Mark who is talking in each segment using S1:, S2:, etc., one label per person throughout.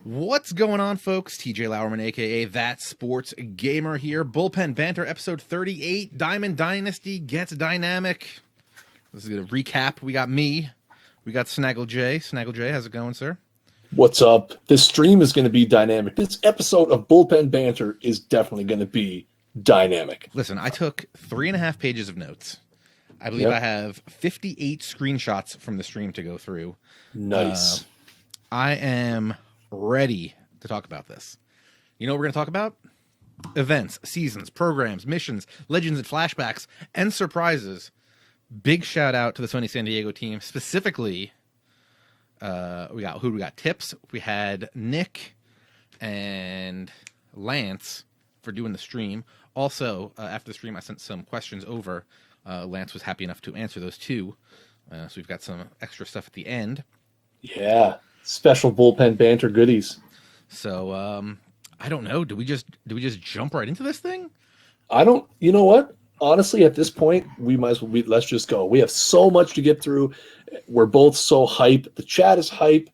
S1: What's going on, folks? TJ Lauerman, a.k.a. That Sports Gamer here. Bullpen Banter, episode 38. Diamond Dynasty gets dynamic. This is a recap. We got me. We got Snaggle J. Snaggle J, how's it going, sir?
S2: What's up? This stream is going to be dynamic. This episode of Bullpen Banter is definitely going to be dynamic.
S1: Listen, I took 3.5 pages of notes. I believe I have 58 screenshots from the stream to go through.
S2: Nice.
S1: I am ready to talk about this. You know what we're going to talk about? Events, seasons, programs, missions, legends and flashbacks, and surprises. Big shout out to the Sony San Diego team. Specifically, we got Tips. We had Nick and Lance for doing the stream. Also, after the stream, I sent some questions over. Lance was happy enough to answer those too. So we've got some extra stuff at the end.
S2: Yeah. Special Bullpen Banter goodies.
S1: So, I don't know. Do we just jump right into this thing?
S2: You know what? Honestly, at this point, we might as well let's just go. We have so much to get through. We're both so hype. The chat is hype.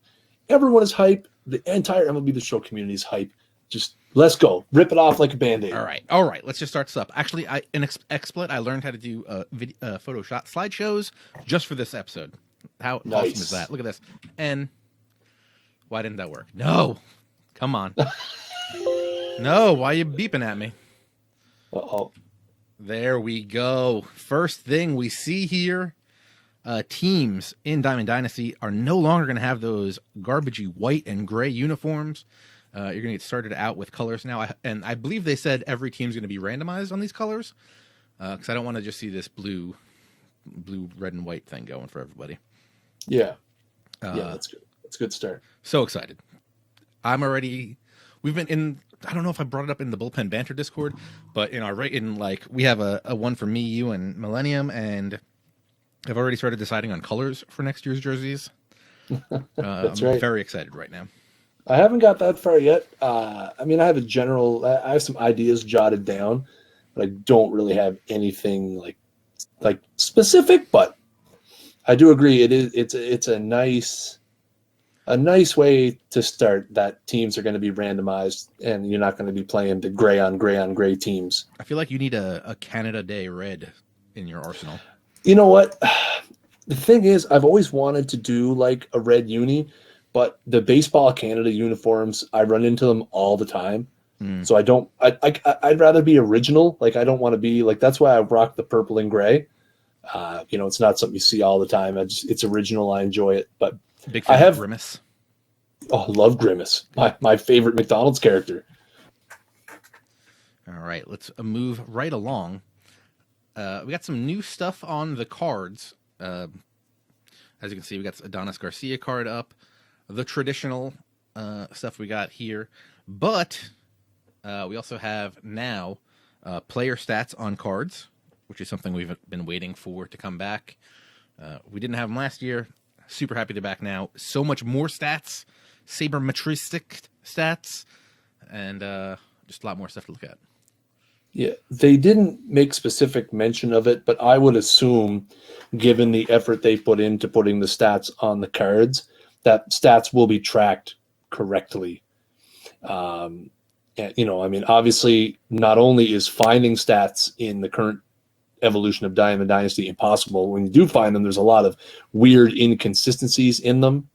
S2: Everyone is hype. The entire MLB The Show community is hype. Just let's go. Rip it off like a Band-Aid.
S1: All right. Let's just start this up. Actually, in XSplit, I learned how to do Photoshop slideshows just for this episode. How awesome is that? Look at this. And why didn't that work? No. Come on. No, why are you beeping at me?
S2: Uh-oh.
S1: There we go. First thing we see here, teams in Diamond Dynasty are no longer going to have those garbagey white and gray uniforms. You're going to get started out with colors now. And I believe they said every team's going to be randomized on these colors because I don't want to just see this blue, red, and white thing going for everybody.
S2: Yeah. That's good. That's a good start.
S1: So excited. We've been in, I don't know if I brought it up in the Bullpen Banter Discord, but we have a one for me, you, and Millennium, and I've already started deciding on colors for next year's jerseys.
S2: That's
S1: I'm
S2: right.
S1: very excited right now.
S2: I haven't got that far yet. I have some ideas jotted down, but I don't really have anything like specific, but I do agree it's a nice way to start that teams are going to be randomized and you're not going to be playing the gray on gray teams.
S1: I feel like you need a Canada Day red in your arsenal.
S2: You know what? The thing is, I've always wanted to do like a red uni, but the Baseball Canada uniforms, I run into them all the time. So I'd rather be original. Like, I don't want to be like, that's why I rock the purple and gray. It's not something you see all the time. It's original. I enjoy it, but
S1: big fan of Grimace.
S2: Oh, love Grimace. My favorite McDonald's character.
S1: All right, let's move right along. We got some new stuff on the cards. As you can see, we got Adonis Garcia card up. The traditional stuff we got here. But we also have now player stats on cards, which is something we've been waiting for to come back. We didn't have them last year. Super happy they're back now. So much more stats, sabermetristic stats, and just a lot more stuff to look at.
S2: Yeah, they didn't make specific mention of it, but I would assume, given the effort they put into putting the stats on the cards, that stats will be tracked correctly. Obviously, not only is finding stats in the current evolution of Diamond Dynasty impossible. When you do find them, there's a lot of weird inconsistencies in them.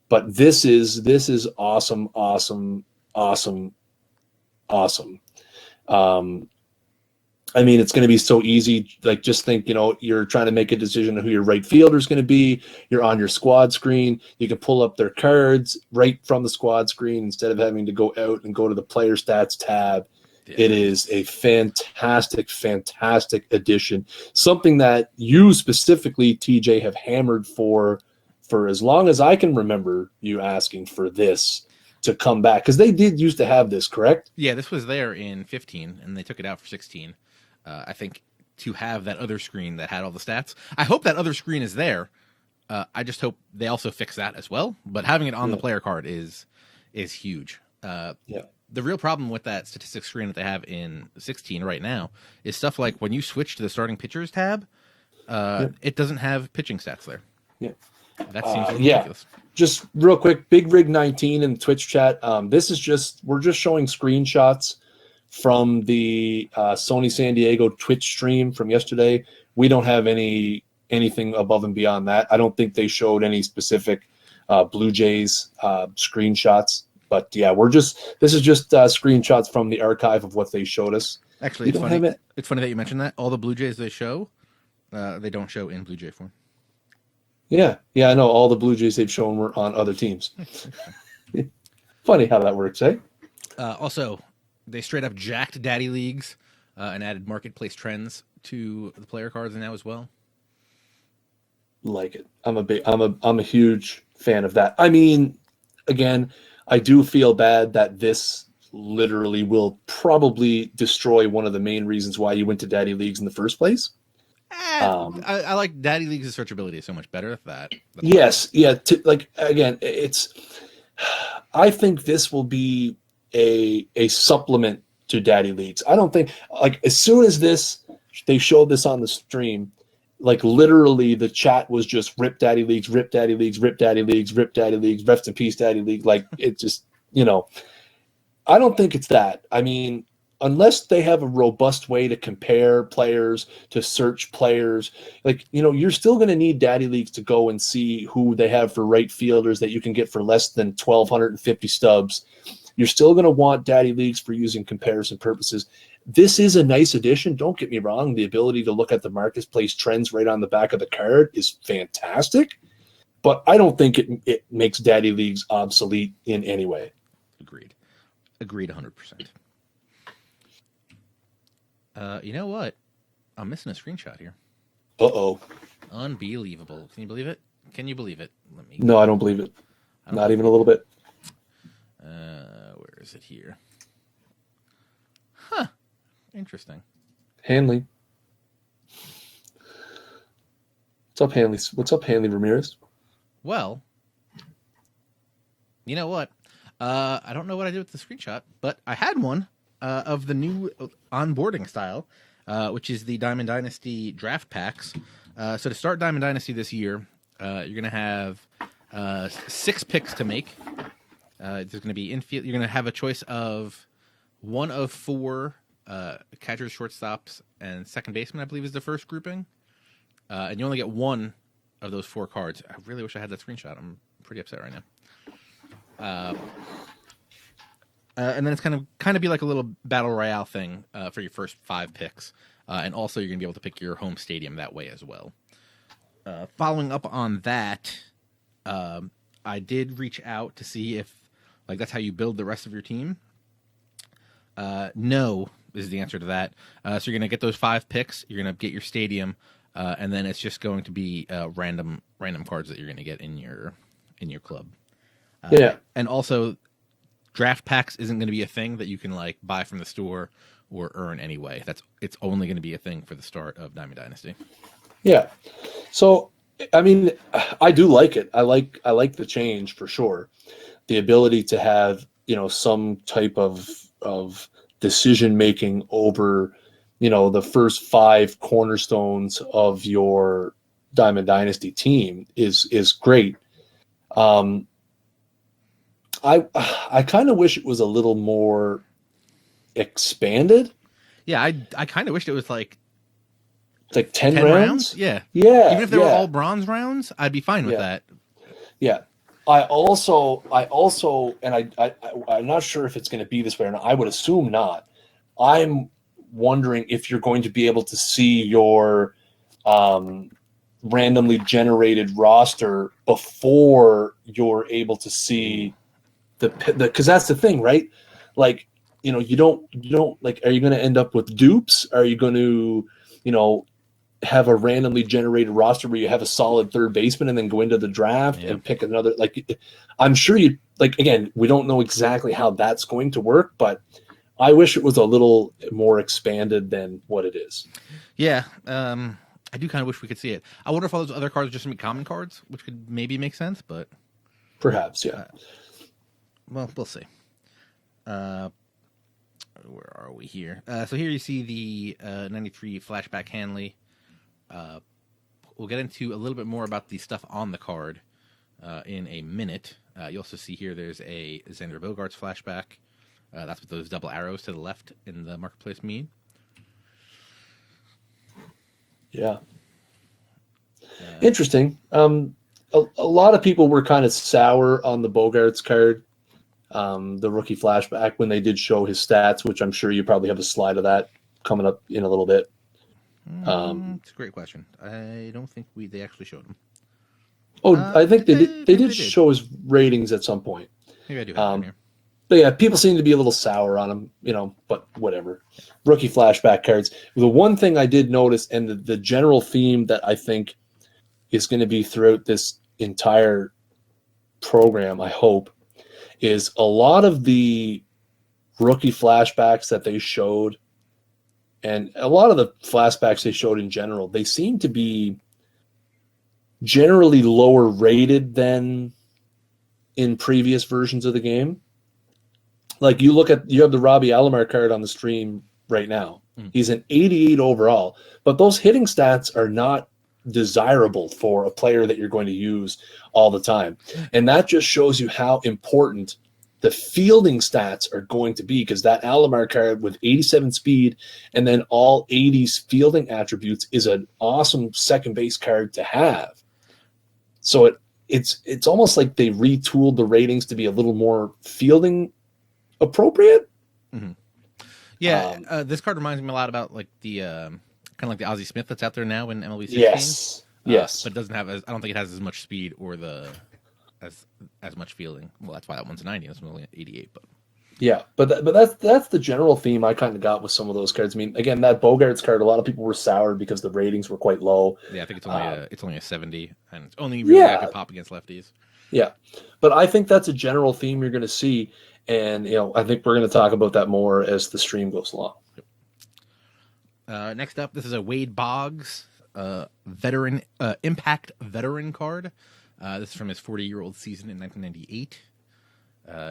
S2: But this is awesome. It's going to be so easy. Like, just think, you're trying to make a decision on who your right fielder is going to be. You're on your squad screen. You can pull up their cards right from the squad screen instead of having to go out and go to the player stats tab. Yeah. It is a fantastic addition. Something that you specifically, TJ, have hammered for as long as I can remember you asking for this to come back. Because they did used to have this, correct?
S1: Yeah, this was there in 15, and they took it out for 16. I think to have that other screen that had all the stats. I hope that other screen is there. I just hope they also fix that as well. But having it on the player card is huge. The real problem with that statistics screen that they have in 16 right now is stuff like when you switch to the starting pitchers tab, it doesn't have pitching stats there.
S2: Yeah.
S1: That seems a little
S2: Yeah.
S1: ridiculous.
S2: Just real quick, Big Rig 19 in the Twitch chat. We're just showing screenshots from the Sony San Diego Twitch stream from yesterday. We don't have anything above and beyond that. I don't think they showed any specific Blue Jays screenshots. But yeah, this is just screenshots from the archive of what they showed us.
S1: Actually, it's funny. It's funny that you mentioned that. All the Blue Jays they show, they don't show in Blue Jay form.
S2: Yeah, I know. All the Blue Jays they've shown were on other teams. Funny how that works, eh?
S1: Also, they straight up jacked Daddy Leagues and added marketplace trends to the player cards now as well.
S2: Like it. I'm a huge fan of that. I mean, again, I do feel bad that this literally will probably destroy one of the main reasons why you went to Daddy Leagues in the first place.
S1: I like Daddy League's searchability is so much better.
S2: Yes, yeah. Again, I think this will be a supplement to Daddy Leagues. I don't think as soon as they showed this on the stream, literally the chat was just rip Daddy Leagues, rip Daddy Leagues, rip Daddy Leagues, rip Daddy Leagues, rest in peace Daddy League. It just I don't think it's that. I mean, unless they have a robust way to compare players, to search players, you're still going to need Daddy Leagues to go and see who they have for right fielders that you can get for less than 1,250 stubs. You're still going to want Daddy Leagues for using comparison purposes. This is a nice addition. Don't get me wrong. The ability to look at the marketplace trends right on the back of the card is fantastic, but I don't think it makes Daddy Leagues obsolete in any way.
S1: Agreed 100%. You know what? I'm missing a screenshot here.
S2: Uh-oh.
S1: Unbelievable. Can you believe it?
S2: No, I don't believe it. Not even a little bit.
S1: Where is it here? Huh. Interesting.
S2: Hanley. What's up, Hanley? What's up, Hanley Ramirez?
S1: Well, you know what? I don't know what I did with the screenshot, but I had one of the new onboarding style, which is the Diamond Dynasty draft packs. So to start Diamond Dynasty this year, you're going to have 6 picks to make. There's going to be infield. You're going to have a choice of 1 of 4 catchers, shortstops, and second baseman, I believe, is the first grouping. And you only get 1 of those 4 cards. I really wish I had that screenshot. I'm pretty upset right now. And then it's kind of be like a little battle royale thing for your first 5 picks. And also you're going to be able to pick your home stadium that way as well. Following up on that, I did reach out to see if that's how you build the rest of your team. No is the answer to that. So you're going to get those 5 picks. You're going to get your stadium, and then it's just going to be random cards that you're going to get in your club.
S2: Yeah,
S1: and also draft packs isn't going to be a thing that you can buy from the store or earn anyway. It's only going to be a thing for the start of Diamond Dynasty.
S2: Yeah. So I mean, I do like it. I like the change for sure. The ability to have some type of decision making over the first 5 cornerstones of your Diamond Dynasty team is great. I kind of wish it was a little more expanded.
S1: Yeah, I kind of wished it was like
S2: 10 rounds.
S1: Yeah.
S2: Even
S1: if they were all bronze rounds, I'd be fine with that.
S2: Yeah. I also, and I'm not sure if it's going to be this way or not. I would assume not. I'm wondering if you're going to be able to see your randomly generated roster before you're able to see because that's the thing, right? You don't are you going to end up with dupes? Are you going to, have a randomly generated roster where you have a solid third baseman and then go into the draft and pick another? I'm sure you again, we don't know exactly how that's going to work, but I wish it was a little more expanded than what it is.
S1: Yeah. I do kind of wish we could see it. I wonder if all those other cards are just going to be common cards, which could maybe make sense, but
S2: perhaps, yeah.
S1: Well, we'll see. Where are we here? So here you see the 93 flashback Hanley. we'll get into a little bit more about the stuff on the card in a minute. You also see here there's a Xander Bogaerts flashback. That's with those double arrows to the left in the marketplace mean.
S2: Yeah. Interesting. A lot of people were kind of sour on the Bogaerts card, the rookie flashback, when they did show his stats, which I'm sure you probably have a slide of that coming up in a little bit.
S1: It's a great question. I don't think they actually showed him.
S2: I think they did show his ratings at some point.
S1: Maybe I do have him here.
S2: But yeah, people seem to be a little sour on him, but whatever. Rookie flashback cards. The one thing I did notice, and the general theme that I think is going to be throughout this entire program, I hope, is a lot of the rookie flashbacks that they showed, and a lot of the flashbacks they showed in general, they seem to be generally lower rated than in previous versions of the game. Like you have the Robbie Alomar card on the stream right now. He's an 88 overall, but those hitting stats are not desirable for a player that you're going to use all the time. And that just shows you how important the fielding stats are going to be, because that Alomar card with 87 speed and then all 80s fielding attributes is an awesome second base card to have. So it's almost like they retooled the ratings to be a little more fielding appropriate.
S1: Mm-hmm. Yeah, this card reminds me a lot about like the kind of like the Ozzie Smith that's out there now in MLB 16.
S2: Yes,
S1: but it doesn't have I don't think it has as much speed or as much fielding. Well, that's why that one's a 90. It's only 88, but
S2: yeah, but that's the general theme I kind of got with some of those cards. I mean, again, that Bogaerts card, a lot of people were sour because the ratings were quite low.
S1: Yeah, I think it's only a 70, and it's only really I could pop against lefties.
S2: Yeah, but I think that's a general theme you're going to see. And, I think we're going to talk about that more as the stream goes along.
S1: Next up, this is a Wade Boggs veteran impact veteran card. This is from his 40-year-old season in 1998.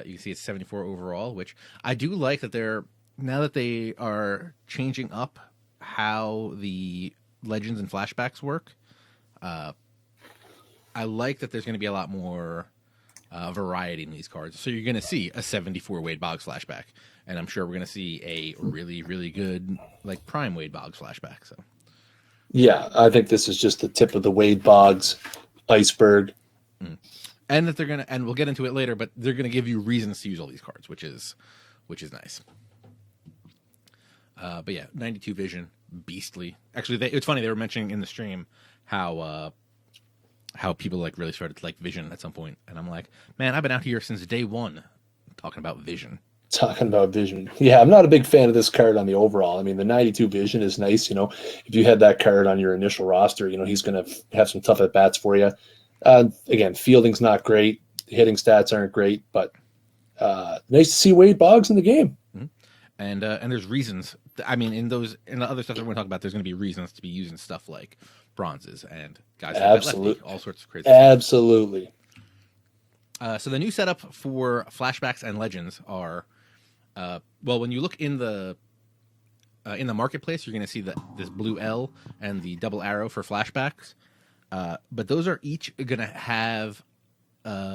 S1: You can see it's 74 overall, which I do like that now that they are changing up how the Legends and Flashbacks work. I like that there's going to be a lot more variety in these cards. So you're going to see a 74 Wade Boggs flashback, and I'm sure we're going to see a really, really good like prime Wade Boggs flashback. So
S2: yeah, I think this is just the tip of the Wade Boggs iceberg.
S1: And that and we'll get into it later, but they're going to give you reasons to use all these cards, which is nice. But yeah, 92 vision, beastly. Actually, it's funny, they were mentioning in the stream how people like really started to like vision at some point, and I'm like, man, I've been out here since day one talking about vision. Yeah, I'm not a big fan of this card on the overall. I mean, the 92 vision is nice. If you had that card on your initial roster, he's going to have some tough at bats for you. Again, fielding's not great, hitting stats aren't great, but nice to see Wade Boggs in the game. Mm-hmm. And there's reasons. I mean, in the other stuff that we're going to talk about, there's going to be reasons to be using stuff like bronzes and guys like that lefty, all sorts of crazy
S2: Absolutely.
S1: So the new setup for flashbacks and legends are, when you look in the marketplace, you're going to see this blue L and the double arrow for flashbacks. But those are each going to have,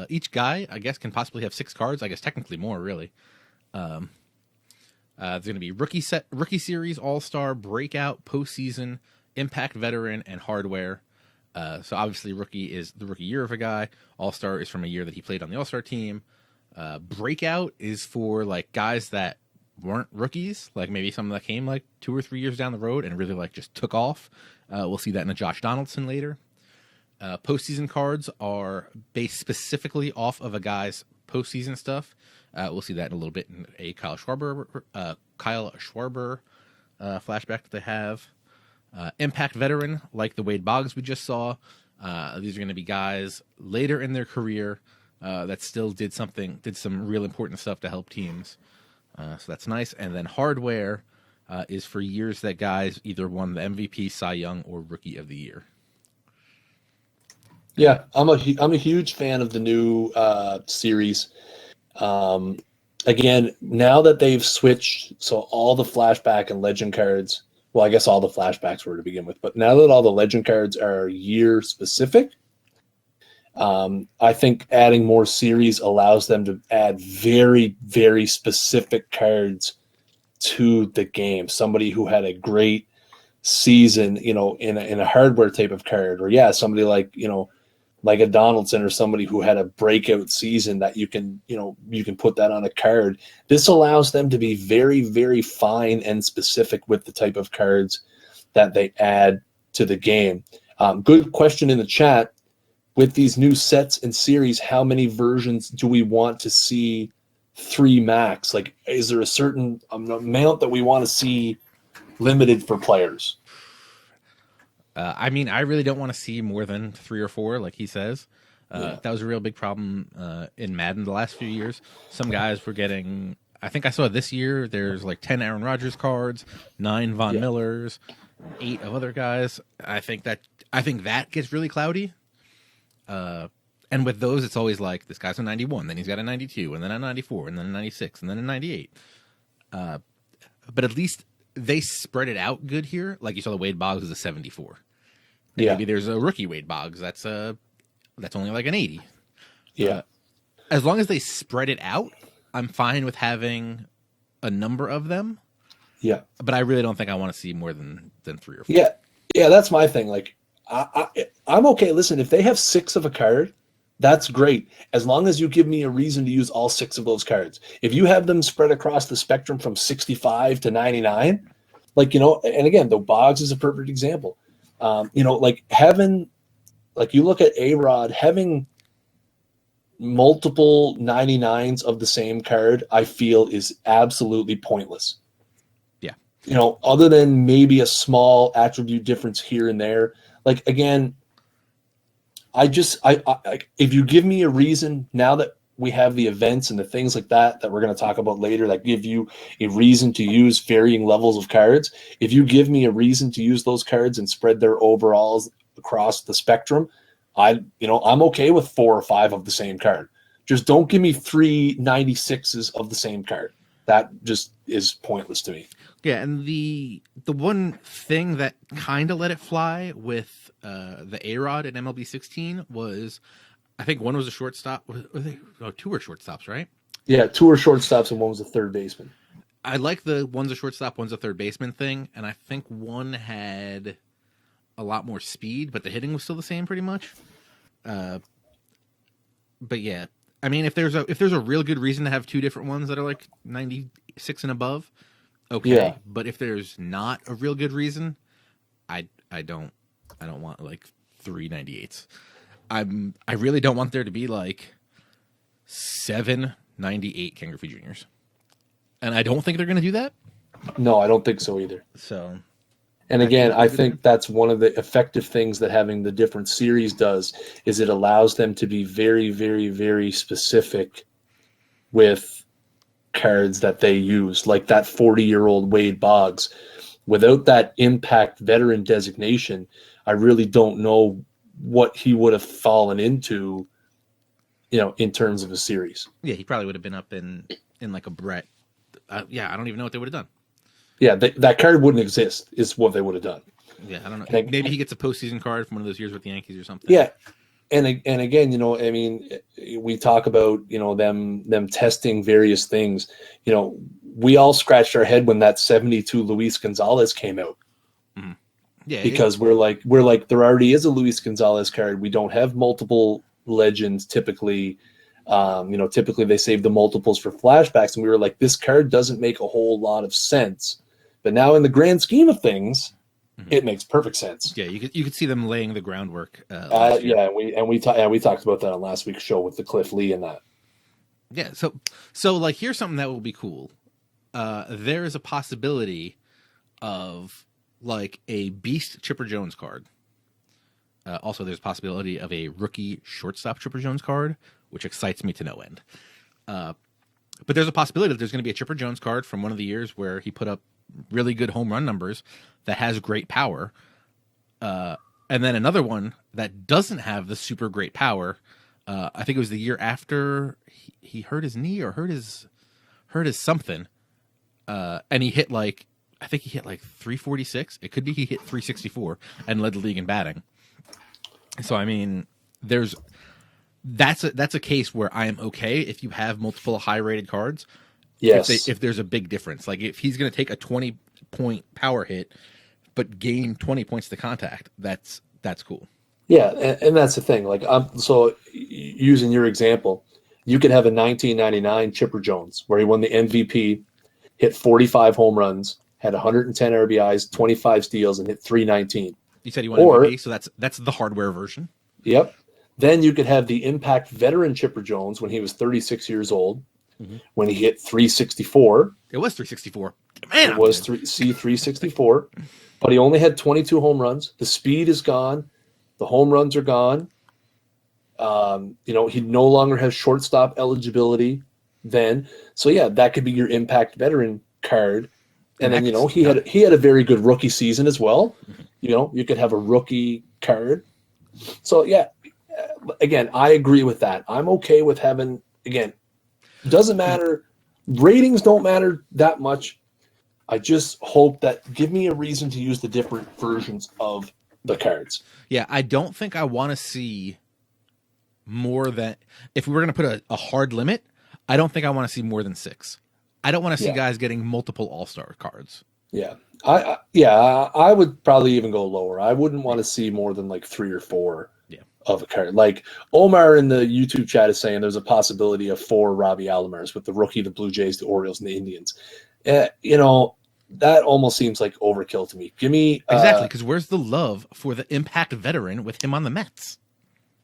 S1: each guy, I guess, can possibly have 6 cards. I guess technically more, really. There's going to be rookie series, all-star, breakout, postseason, impact veteran, and hardware. So obviously rookie is the rookie year of a guy. All-star is from a year that he played on the all-star team. Breakout is for like guys that weren't rookies, like maybe some that came like 2 or 3 years down the road and really like just took off. We'll see that in a Josh Donaldson later. Postseason cards are based specifically off of a guy's postseason stuff. We'll see that in a little bit in a Kyle Schwarber flashback that they have. Impact veteran, like the Wade Boggs we just saw. These are going to be guys later in their career that still did some real important stuff to help teams. So that's nice. And then hardware is for years that guys either won the MVP, Cy Young, or Rookie of the Year.
S2: Yeah, I'm a huge fan of the new series. Again, now that they've switched, so all the flashback and legend cards, well, I guess all the flashbacks were to begin with, but now that all the legend cards are year specific, I think adding more series allows them to add very, very specific cards to the game. Somebody who had a great season, in a hardware type of card, or somebody like, like a Donaldson, or somebody who had a breakout season that you can put that on a card. This allows them to be very, very fine and specific with the type of cards that they add to the game. Good question in the chat. With these new sets and series, how many versions do we want to see 3 max? Like, is there a certain amount that we want to see limited for players?
S1: I mean, I really don't want to see more than 3 or 4, like he says. That was a real big problem in Madden the last few years. Some guys were getting, I think I saw this year, there's like 10 Aaron Rodgers cards, 9 Von Millers, 8 of other guys. I think that gets really cloudy. And with those, it's always like, this guy's a 91, then he's got a 92, and then a 94, and then a 96, and then a 98. But at least they spread it out good here. Like you saw, the Wade Boggs is a 74. And maybe there's a rookie Wade Boggs that's only like an 80. Yeah. As long as they spread it out, I'm fine with having a number of them. Yeah. But I really don't think I want to see more than 3 or 4.
S2: Yeah. Yeah, that's my thing. Like, I'm okay. Listen, if they have 6 of a card, that's great. As long as you give me a reason to use all 6 of those cards. If you have them spread across the spectrum from 65 to 99, like, and again, the Boggs is a perfect example. Like having, like, you look at A-Rod, having multiple 99s of the same card, I feel is absolutely pointless. Yeah. Other than maybe a small attribute difference here and there. Like, again, I if you give me a reason, now that we have the events and the things like that we're going to talk about later, that give you a reason to use varying levels of cards. If you give me a reason to use those cards and spread their overalls across the spectrum, I'm okay with 4 or 5 of the same card. Just don't give me 3 96s of the same card. That just is pointless to me.
S1: Yeah, and the one thing that kind of let it fly with the A-Rod in MLB 16 was, I think one was a shortstop. 2 were shortstops, right?
S2: Yeah, 2 were shortstops and one was a third baseman.
S1: I like the one's a shortstop, one's a third baseman thing, and I think one had a lot more speed, but the hitting was still the same pretty much. But yeah, I mean, if there's a real good reason to have 2 different ones that are like 96 and above, okay. Yeah. But if there's not a real good reason, I don't want like 3 98s. I really don't want there to be like 7 98 Ken Griffey Juniors. And I don't think they're going to do that.
S2: No, I don't think so either.
S1: So,
S2: and again, I think that's one of the effective things that having the different series does, is it allows them to be very, very, very specific with cards that they use, like that 40-year-old Wade Boggs. Without that impact veteran designation, I really don't know what he would have fallen into, in terms of a series.
S1: Yeah, he probably would have been up in like a Brett. I don't even know what they would have done.
S2: Yeah, that card wouldn't exist, is what they would have done.
S1: Yeah, I don't know. Maybe he gets a postseason card from one of those years with the Yankees or something.
S2: Yeah, and again, I mean, we talk about, them testing various things. We all scratched our head when that 72 Luis Gonzalez came out. Mm-hmm. Yeah, because we're like, there already is a Luis Gonzalez card. We don't have multiple legends typically. Typically they save the multiples for flashbacks, and we were like, this card doesn't make a whole lot of sense. But now, in the grand scheme of things, mm-hmm. It makes perfect sense.
S1: Yeah, you could see them laying the groundwork.
S2: We talked about that on last week's show with the Cliff Lee and that.
S1: Yeah, so like, here's something that will be cool. There is a possibility of like a Beast Chipper Jones card. Also, there's a possibility of a rookie shortstop Chipper Jones card, which excites me to no end. But there's a possibility that there's going to be a Chipper Jones card from one of the years where he put up really good home run numbers that has great power. And then another one that doesn't have the super great power. I think it was the year after he hurt his knee or hurt his something. And he hit like I think he hit like 346. It could be he hit 364 and led the league in batting. So I mean, that's a case where I am okay if you have multiple high rated cards.
S2: Yes.
S1: If there's a big difference, like if he's going to take a 20-point power hit, but gain 20 points to contact, that's cool.
S2: Yeah, and that's the thing. Like, so using your example, you could have a 1999 Chipper Jones where he won the MVP, hit 45 home runs, had 110 RBIs, 25 steals, and hit 319.
S1: You said you want MVP, so that's the hardware version.
S2: Yep. Then you could have the impact veteran Chipper Jones when he was 36 years old, when he hit 364.
S1: It was 364. Man,
S2: it was 364, but he only had 22 home runs. The speed is gone. The home runs are gone. He no longer has shortstop eligibility then. So yeah, that could be your impact veteran card. And then, he had a very good rookie season as well. You could have a rookie card. So yeah, again, I agree with that. I'm okay with having, again, doesn't matter. Ratings don't matter that much. I just hope that give me a reason to use the different versions of the cards.
S1: Yeah, I don't think I want to see more than, if we were going to put a hard limit, I don't think I want to see more than 6. I don't want to see guys getting multiple all-star cards.
S2: Yeah. I would probably even go lower. I wouldn't want to see more than like 3 or 4 of a card. Like Omar in the YouTube chat is saying there's a possibility of 4 Robbie Alomars with the rookie, the Blue Jays, the Orioles, and the Indians. That almost seems like overkill to me. Give me
S1: exactly, because where's the love for the impact veteran with him on the Mets?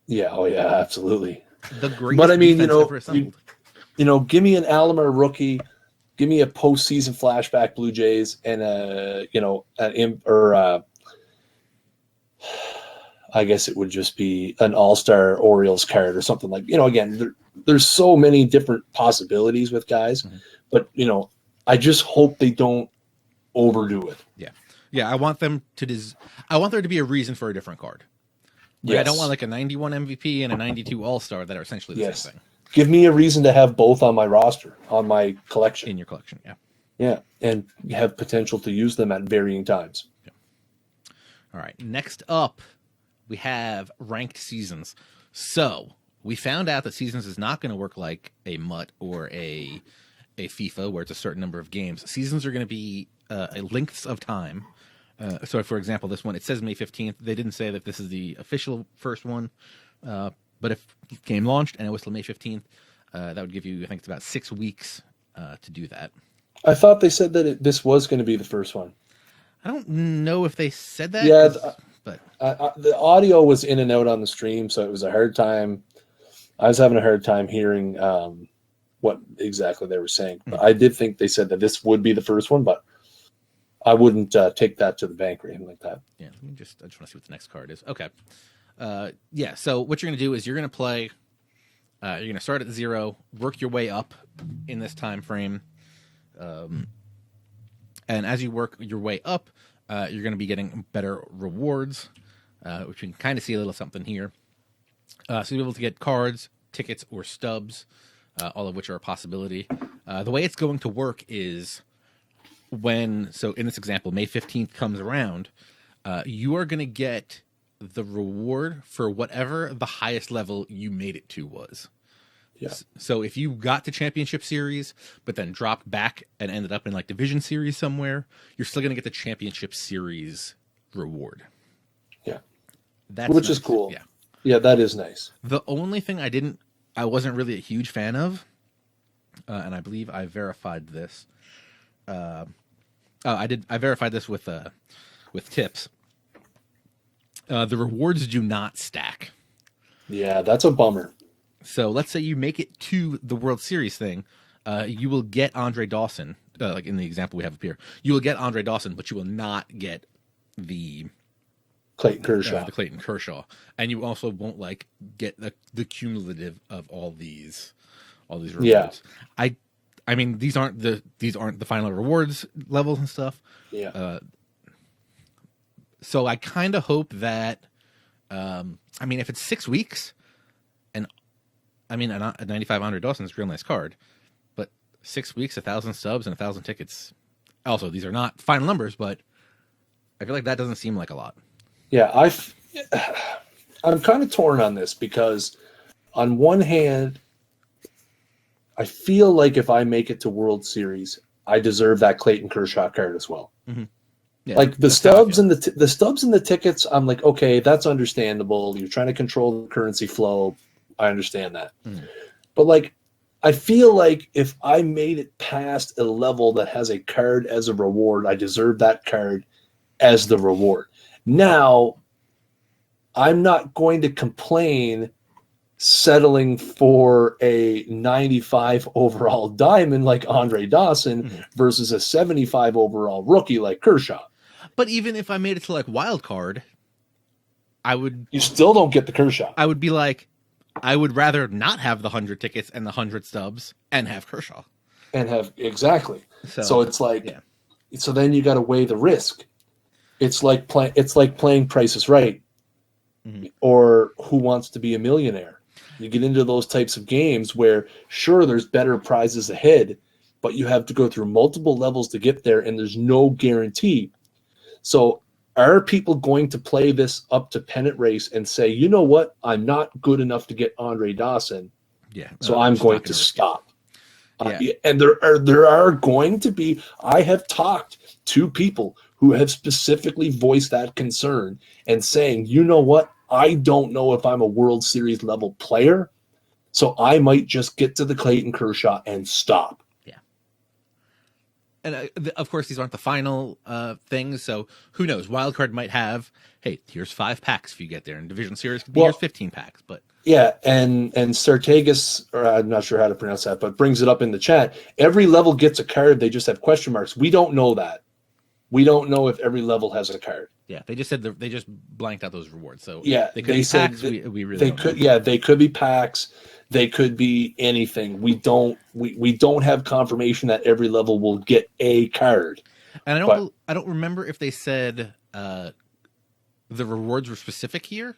S2: Yeah, oh yeah, absolutely.
S1: The greatest.
S2: But I mean,
S1: give
S2: me an Alomar rookie, give me a postseason flashback Blue Jays, and I guess it would just be an all-star Orioles card or something like. Again, there's so many different possibilities with guys, but I just hope they don't overdo it.
S1: Yeah. I want them to. I want there to be a reason for a different card. Like, I don't want like a 91 MVP and a 92 All-Star that are essentially the same thing.
S2: Give me a reason to have both on my roster, on my collection.
S1: In your collection, yeah.
S2: Yeah, and have potential to use them at varying times.
S1: Yeah. All right, next up, we have ranked seasons. So we found out that seasons is not going to work like a MUT or a FIFA where it's a certain number of games. Seasons are going to be lengths of time. So, for example, this one, it says May 15th. They didn't say that this is the official first one. But if the game launched and it was till May 15th, that would give you, I think it's about 6 weeks to do that.
S2: I thought they said that this was going to be the first one.
S1: I don't know if they said that.
S2: Yeah,
S1: but
S2: the audio was in and out on the stream, so it was a hard time. I was having a hard time hearing what exactly they were saying. But I did think they said that this would be the first one, but I wouldn't take that to the bank or anything like that.
S1: Yeah, I just want to see what the next card is. Okay. So what you're going to do is you're going to play, you're going to start at 0, work your way up in this time frame. And as you work your way up, you're going to be getting better rewards, which you can kind of see a little something here. So you'll be able to get cards, tickets, or stubs, all of which are a possibility. The way it's going to work is so in this example, May 15th comes around, you are going to get the reward for whatever the highest level you made it to was.
S2: Yeah.
S1: So if you got to championship series, but then dropped back and ended up in like division series somewhere, you're still going to get the championship series reward.
S2: Yeah.
S1: Which
S2: is cool.
S1: Yeah.
S2: Yeah, that is nice.
S1: The only thing I wasn't really a huge fan of, and I believe I verified this. I verified this with tips. The rewards do not stack.
S2: Yeah, that's a bummer.
S1: So let's say you make it to the World Series thing, you will get Andre Dawson, like in the example we have up here. You will get Andre Dawson, but you will not get the
S2: Clayton Kershaw.
S1: The Clayton Kershaw, and you also won't get the cumulative of all these rewards.
S2: Yeah.
S1: I mean these aren't the final rewards levels and stuff.
S2: Yeah.
S1: So I kind of hope that, if it's 6 weeks, and a 95 Andre Dawson is a real nice card, but 6 weeks, 1,000 subs and 1,000 tickets, Also, these are not final numbers, but I feel like that doesn't seem like a lot.
S2: Yeah, I'm kind of torn on this because on one hand, I feel like if I make it to World Series, I deserve that Clayton Kershaw card as well.
S1: Mm-hmm. Yeah,
S2: like the stubs and the stubs and the tickets, I'm like, okay, that's understandable. You're trying to control the currency flow. I understand that. Mm. But like, I feel like if I made it past a level that has a card as a reward, I deserve that card as the reward. Now, I'm not going to complain settling for a 95 overall diamond like Andre Dawson versus a 75 overall rookie like Kershaw.
S1: But even if I made it to like wild card,
S2: you still don't get the Kershaw.
S1: I would be like, I would rather not have the 100 tickets and the 100 stubs and have Kershaw.
S2: Exactly. So it's like, so then you got to weigh the risk. It's like playing Price is Right or Who Wants to Be a Millionaire. You get into those types of games where, sure, there's better prizes ahead, but you have to go through multiple levels to get there, and there's no guarantee. So are people going to play this up to pennant race and say, you know what, I'm not good enough to get Andre Dawson, so I'm going to stop? And there are going to be, I have talked to people who have specifically voiced that concern and saying, you know what, I don't know if I'm a World Series level player, so I might just get to the Clayton Kershaw and stop.
S1: Yeah. And of course, these aren't the final things, so who knows? Wildcard might have, hey, here's 5 packs if you get there, and Division Series could be here's 15 packs. But
S2: yeah, and Sartagus, or I'm not sure how to pronounce that, but brings it up in the chat. Every level gets a card. They just have question marks. We don't know that. We don't know if every level has a card.
S1: Yeah, they just said they just blanked out those rewards. So
S2: yeah,
S1: they could be packs. We really
S2: could. Yeah, they could be packs. They could be anything. We don't have confirmation that every level will get a card.
S1: And I don't remember if they said the rewards were specific here.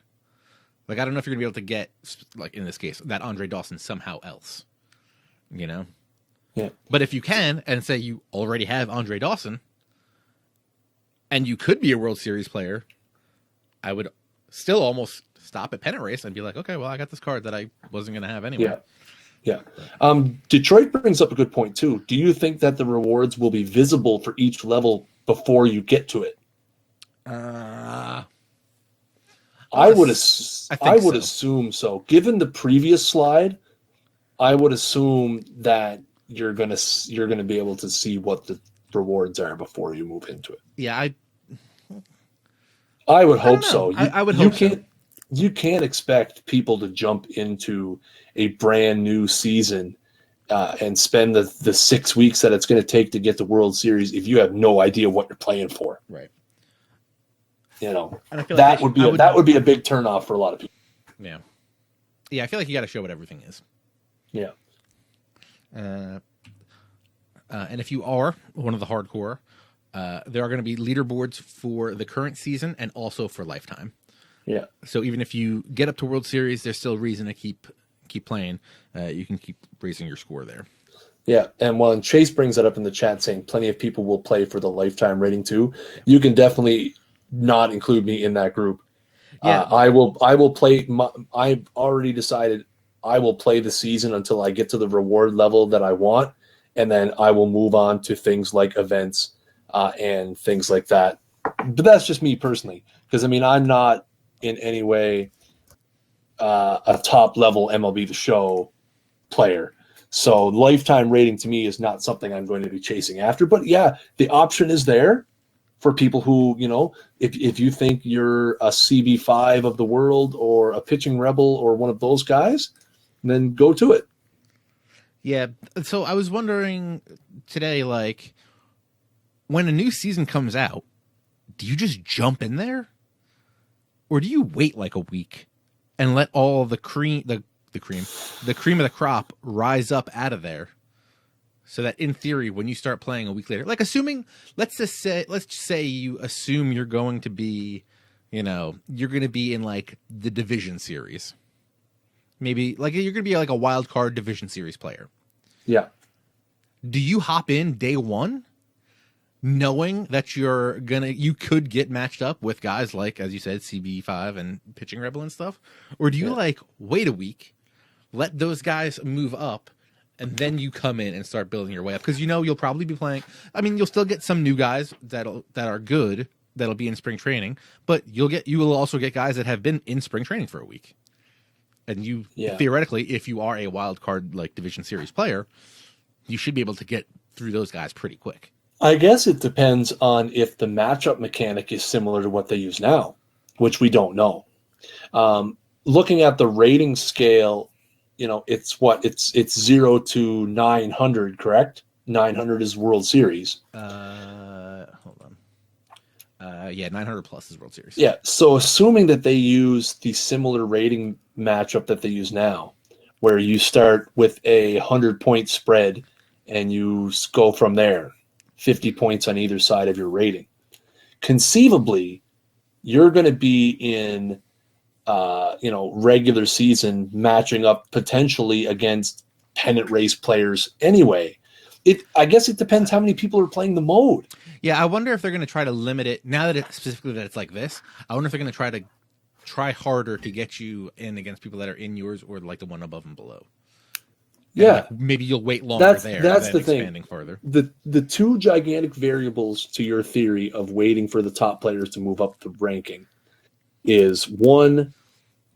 S1: Like, I don't know if you're gonna be able to get, like in this case, that Andre Dawson somehow else. You know.
S2: Yeah.
S1: But if you can, and say you already have Andre Dawson, and you could be a World Series player, I would still almost stop at pennant race and be like, okay, well, I got this card that I wasn't going to have anyway.
S2: Yeah. Detroit brings up a good point, too. Do you think that the rewards will be visible for each level before you get to it? I would assume so. Given the previous slide, I would assume that you're gonna be able to see what the rewards are before you move into it.
S1: Yeah,
S2: I would hope so.
S1: I would hope so.
S2: You can't expect people to jump into a brand new season and spend the 6 weeks that it's going to take to get the World Series if you have no idea what you're playing for.
S1: Right.
S2: You know, that would be a big turnoff for a lot of people.
S1: Yeah. Yeah, I feel like you got to show what everything is.
S2: Yeah.
S1: And if you are one of the hardcore, there are going to be leaderboards for the current season and also for lifetime.
S2: Yeah.
S1: So even if you get up to World Series, there's still reason to keep playing. You can keep raising your score there.
S2: Yeah, and Chase brings that up in the chat, saying plenty of people will play for the lifetime rating too. Yeah. You can definitely not include me in that group. Yeah. I will play. I've already decided I will play the season until I get to the reward level that I want, and then I will move on to things like events and things like that. But that's just me personally, because I mean I'm not in any way a top level MLB The Show player. So lifetime rating to me is not something I'm going to be chasing after. But yeah, the option is there for people who, you know, if you think you're a CB5 of the world or a pitching rebel or one of those guys, then go to it.
S1: Yeah. So I was wondering today, like, when a new season comes out, do you just jump in there? Or do you wait like a week and let all the cream of the crop rise up out of there, so that in theory, when you start playing a week later, like let's just say you assume you're going to be, you know, you're going to be in like the division series, maybe like you're going to be like a wild card division series player.
S2: Yeah.
S1: Do you hop in day one, knowing that you could get matched up with guys like, as you said, CB5 and Pitching Rebel and stuff? Or do you wait a week, let those guys move up, and then you come in and start building your way up? Because you'll probably be playing. I mean, you'll still get some new guys that are good that'll be in spring training, but you will also get guys that have been in spring training for a week. And theoretically, if you are a wild card like Division Series player, you should be able to get through those guys pretty quick.
S2: I guess it depends on if the matchup mechanic is similar to what they use now, which we don't know. Looking at the rating scale, it's 0 to 900, correct? 900 is World Series.
S1: Hold on. 900 plus is World Series.
S2: Yeah, so assuming that they use the similar rating matchup that they use now, where you start with a 100-point spread and you go from there, 50 points on either side of your rating. Conceivably, you're going to be in regular season matching up potentially against pennant race players anyway. I guess it depends how many people are playing the mode.
S1: Yeah, I wonder if they're going to try to limit it now that it's like this. I wonder if they're going to try harder to get you in against people that are in yours or like the one above and below.
S2: Yeah,
S1: maybe you'll wait longer there.
S2: That's the thing.
S1: Expanding further.
S2: The two gigantic variables to your theory of waiting for the top players to move up the ranking is, one,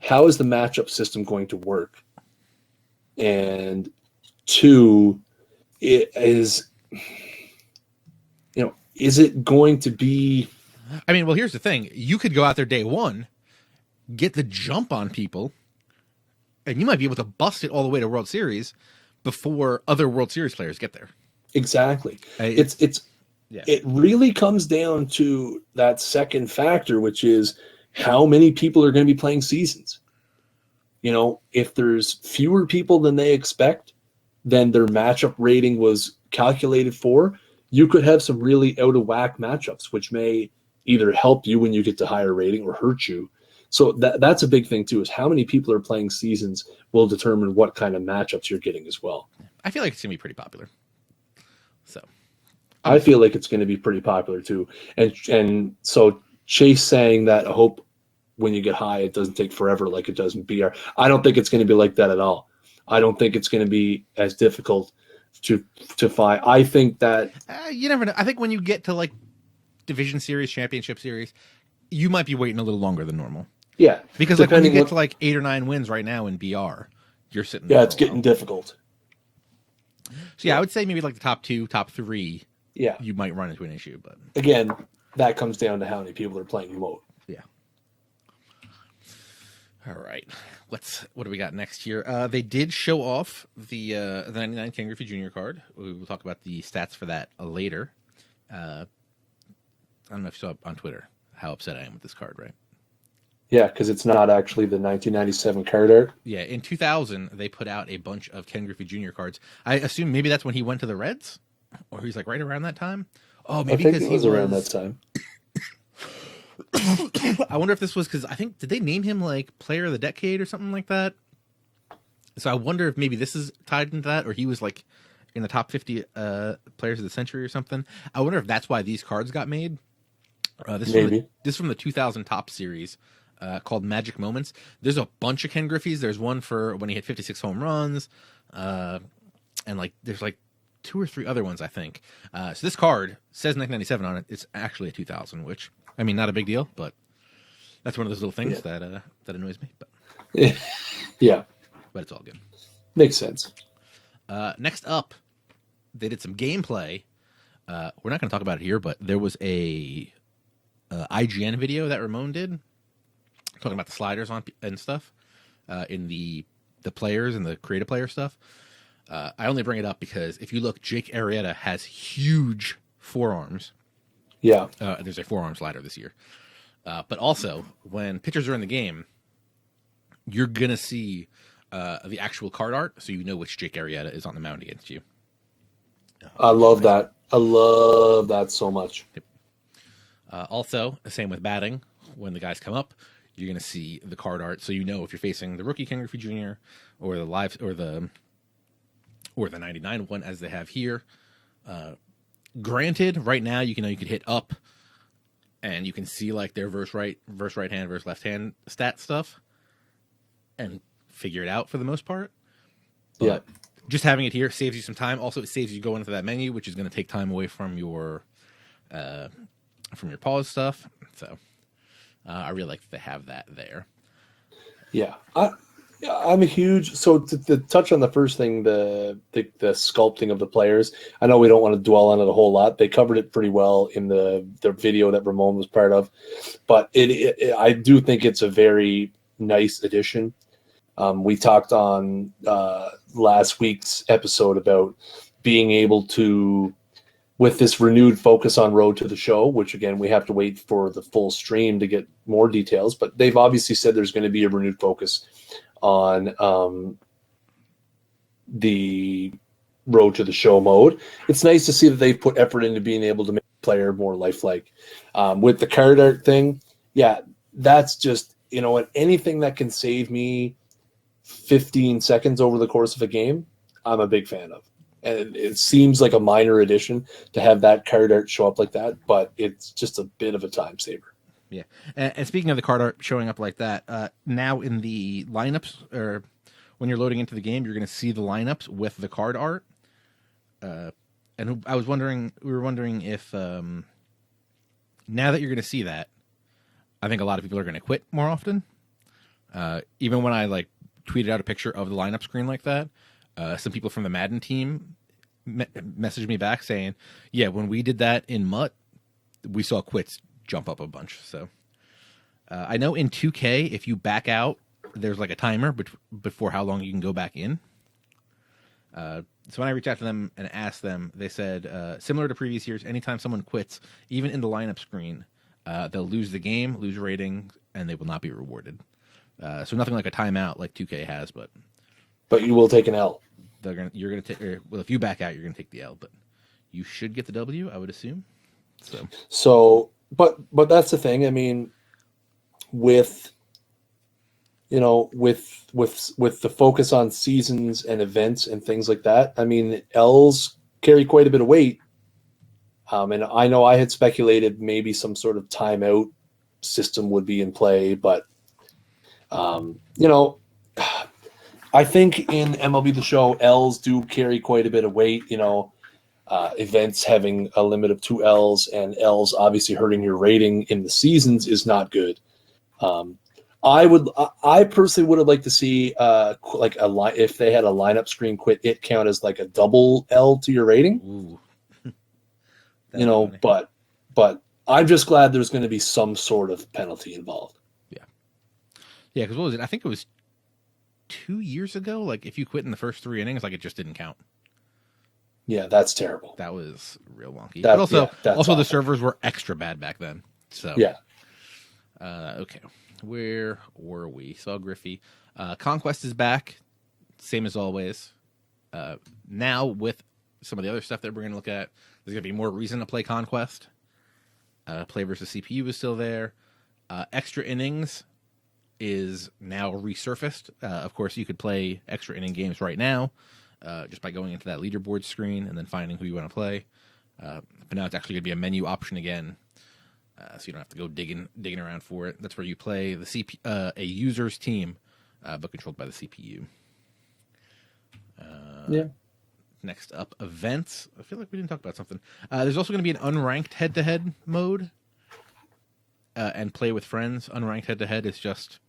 S2: how is the matchup system going to work? And two, is it going to be...
S1: I mean, well, here's the thing. You could go out there day one, get the jump on people, and you might be able to bust it all the way to World Series before other World Series players get there.
S2: Exactly. It really comes down to that second factor, which is how many people are going to be playing seasons. If there's fewer people than they expect, than their matchup rating was calculated for, you could have some really out of whack matchups, which may either help you when you get to higher rating or hurt you. So that's a big thing too, is how many people are playing seasons will determine what kind of matchups you're getting as well.
S1: I feel like it's going to be pretty popular. So
S2: I feel like it's going to be pretty popular too. And so Chase saying that, I hope when you get high, it doesn't take forever like it does in BR. I don't think it's going to be like that at all. I don't think it's going to be as difficult to find. I think that
S1: you never know. I think when you get to like Division Series, Championship Series, you might be waiting a little longer than normal.
S2: Yeah,
S1: because like when you get to like 8 or 9 wins right now in BR, you're sitting.
S2: Yeah, it's getting difficult.
S1: So yeah, I would say maybe like the top 2, top 3.
S2: Yeah,
S1: you might run into an issue, but
S2: again, that comes down to how many people are playing the mode.
S1: Yeah. All right. What do we got next here? They did show off the 99 Ken Griffey Jr. card. We will talk about the stats for that later. I don't know if you saw on Twitter how upset I am with this card, right?
S2: Yeah, because it's not actually the 1997 card art.
S1: Yeah, in 2000, they put out a bunch of Ken Griffey Jr. cards. I assume maybe that's when he went to the Reds? Or he's like right around that time? Oh, maybe because
S2: he was around that time.
S1: I wonder if this was because did they name him like Player of the Decade or something like that? So I wonder if maybe this is tied into that, or he was like in the top 50 players of the century or something. I wonder if that's why these cards got made. This is from the 2000 Top Series called Magic Moments. There's a bunch of Ken Griffey's. There's one for when he hit 56 home runs, and like there's like 2 or 3 other ones I think. So this card says 1997 on it. It's actually a 2000, which I mean not a big deal, but that's one of those little things that annoys me. But
S2: yeah,
S1: but it's all good.
S2: Makes sense.
S1: Next up, they did some gameplay. We're not going to talk about it here, but there was a IGN video that Ramon did talking about the sliders and stuff in the players and the creative player stuff. I only bring it up because if you look, Jake Arrieta has huge forearms.
S2: Yeah.
S1: There's a forearm slider this year. But also, when pitchers are in the game, you're going to see the actual card art, so you know which Jake Arrieta is on the mound against you.
S2: I love that. I love that so much.
S1: Yep. Also, the same with batting. When the guys come up, you're going to see the card art, so you know if you're facing the rookie Ken Griffey Jr. or the 99 one as they have here. Granted, right now you could hit up and you can see like their verse right hand, verse left hand stat stuff and figure it out for the most part. But just having it here saves you some time. Also, it saves you going into that menu, which is going to take time away from your pause stuff. So I really like to have that there.
S2: Yeah. I'm a huge, so to touch on the first thing, the sculpting of the players, I know we don't want to dwell on it a whole lot. They covered it pretty well in the video that Ramon was part of, but I do think it's a very nice addition. We talked on last week's episode about being able to, with this renewed focus on Road to the Show, which again, we have to wait for the full stream to get more details, but they've obviously said there's going to be a renewed focus on the Road to the Show mode. It's nice to see that they've put effort into being able to make the player more lifelike. With the card art thing, yeah, that's just, anything that can save me 15 seconds over the course of a game, I'm a big fan of. And it seems like a minor addition to have that card art show up like that, but it's just a bit of a time saver.
S1: Yeah. And speaking of the card art showing up like that, now in the lineups, or when you're loading into the game, you're going to see the lineups with the card art. And we were wondering if now that you're going to see that, I think a lot of people are going to quit more often. Even when I tweeted out a picture of the lineup screen like that, some people from the Madden team messaged me back saying, yeah, when we did that in MUT, we saw quits jump up a bunch. So I know in 2K, if you back out, there's a timer before how long you can go back in. So when I reached out to them and asked them, they said, similar to previous years, anytime someone quits, even in the lineup screen, they'll lose the game, lose rating, and they will not be rewarded. So nothing like a timeout like 2K has, but
S2: you will take an L.
S1: You're gonna take. Well, if you back out, you're gonna take the L, but you should get the W, I would assume.
S2: But that's the thing. I mean, with the focus on seasons and events and things like that, I mean, L's carry quite a bit of weight. And I know I had speculated maybe some sort of timeout system would be in play, but I think in MLB The Show, L's do carry quite a bit of weight. Events having a limit of 2 L's and L's obviously hurting your rating in the seasons is not good. I personally would have liked to see if they had a lineup screen quit, it count as a double L to your rating. Ooh. But I'm just glad there's going to be some sort of penalty involved.
S1: Yeah, because what was it? I think it was 2 years ago. If you quit in the first 3 innings, it just didn't count.
S2: Yeah, that's terrible.
S1: That was real wonky. But also the servers were extra bad back then. So
S2: yeah.
S1: Okay, where were we? Saw Griffey. Conquest is back, same as always. Now with some of the other stuff that we're going to look at, there's going to be more reason to play Conquest. Play versus CPU is still there. Extra innings is now resurfaced. Of course, you could play extra inning games right now just by going into that leaderboard screen and then finding who you want to play. But now it's actually going to be a menu option again, so you don't have to go digging around for it. That's where you play a user's team, but controlled by the CPU.
S2: Yeah.
S1: Next up, events. I feel like we didn't talk about something. There's also going to be an unranked head-to-head mode and play with friends. Unranked head-to-head is just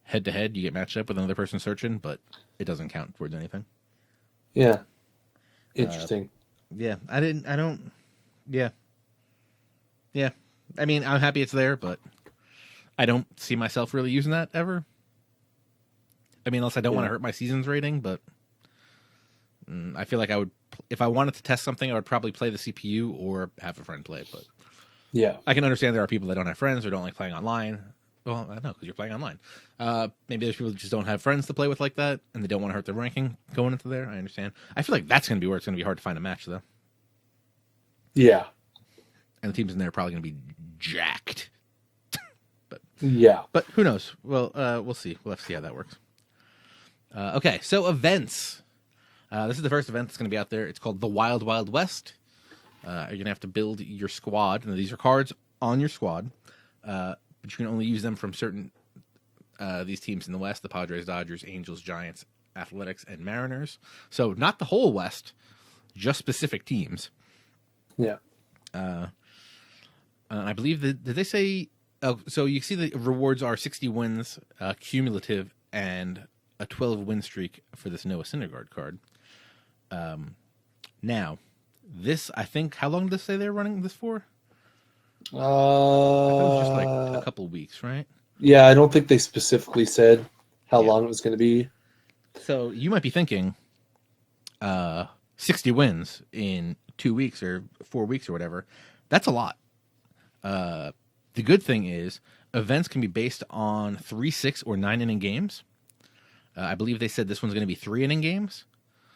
S1: head-to-head. You get matched up with another person searching, but it doesn't count towards anything.
S2: Yeah. Interesting.
S1: Yeah. Yeah. I mean, I'm happy it's there, but I don't see myself really using that ever. I mean, unless I don't want to hurt my seasons rating, but I feel like I would, if I wanted to test something, I would probably play the CPU or have a friend play it. But
S2: yeah,
S1: I can understand there are people that don't have friends or don't like playing online. Well, I know, because you're playing online. Maybe there's people that just don't have friends to play with like that, and they don't want to hurt their ranking going into there. I understand. I feel like that's going to be where it's going to be hard to find a match, though.
S2: Yeah.
S1: And the teams in there are probably going to be jacked. But who knows? Well, we'll see. We'll have to see how that works. Okay, so events. This is the first event that's going to be out there. It's called the Wild Wild West. You're going to have to build your squad. Now, these are cards on your squad, but you can only use them from certain these teams in the West: the Padres, Dodgers, Angels, Giants, Athletics, and Mariners. So not the whole West, just specific teams.
S2: Yeah.
S1: I believe that, did they say, so you see the rewards are 60 wins cumulative and a 12 win streak for this Noah Syndergaard card. Now, this, I think, how long did they say they're running this for? I thought it was just like a couple weeks, right?
S2: Yeah, I don't think they specifically said how long it was going to be.
S1: So you might be thinking 60 wins in 2 weeks or 4 weeks or whatever. That's a lot. The good thing is events can be based on 3, 6, or 9 inning games. I believe they said this one's going to be 3 inning games.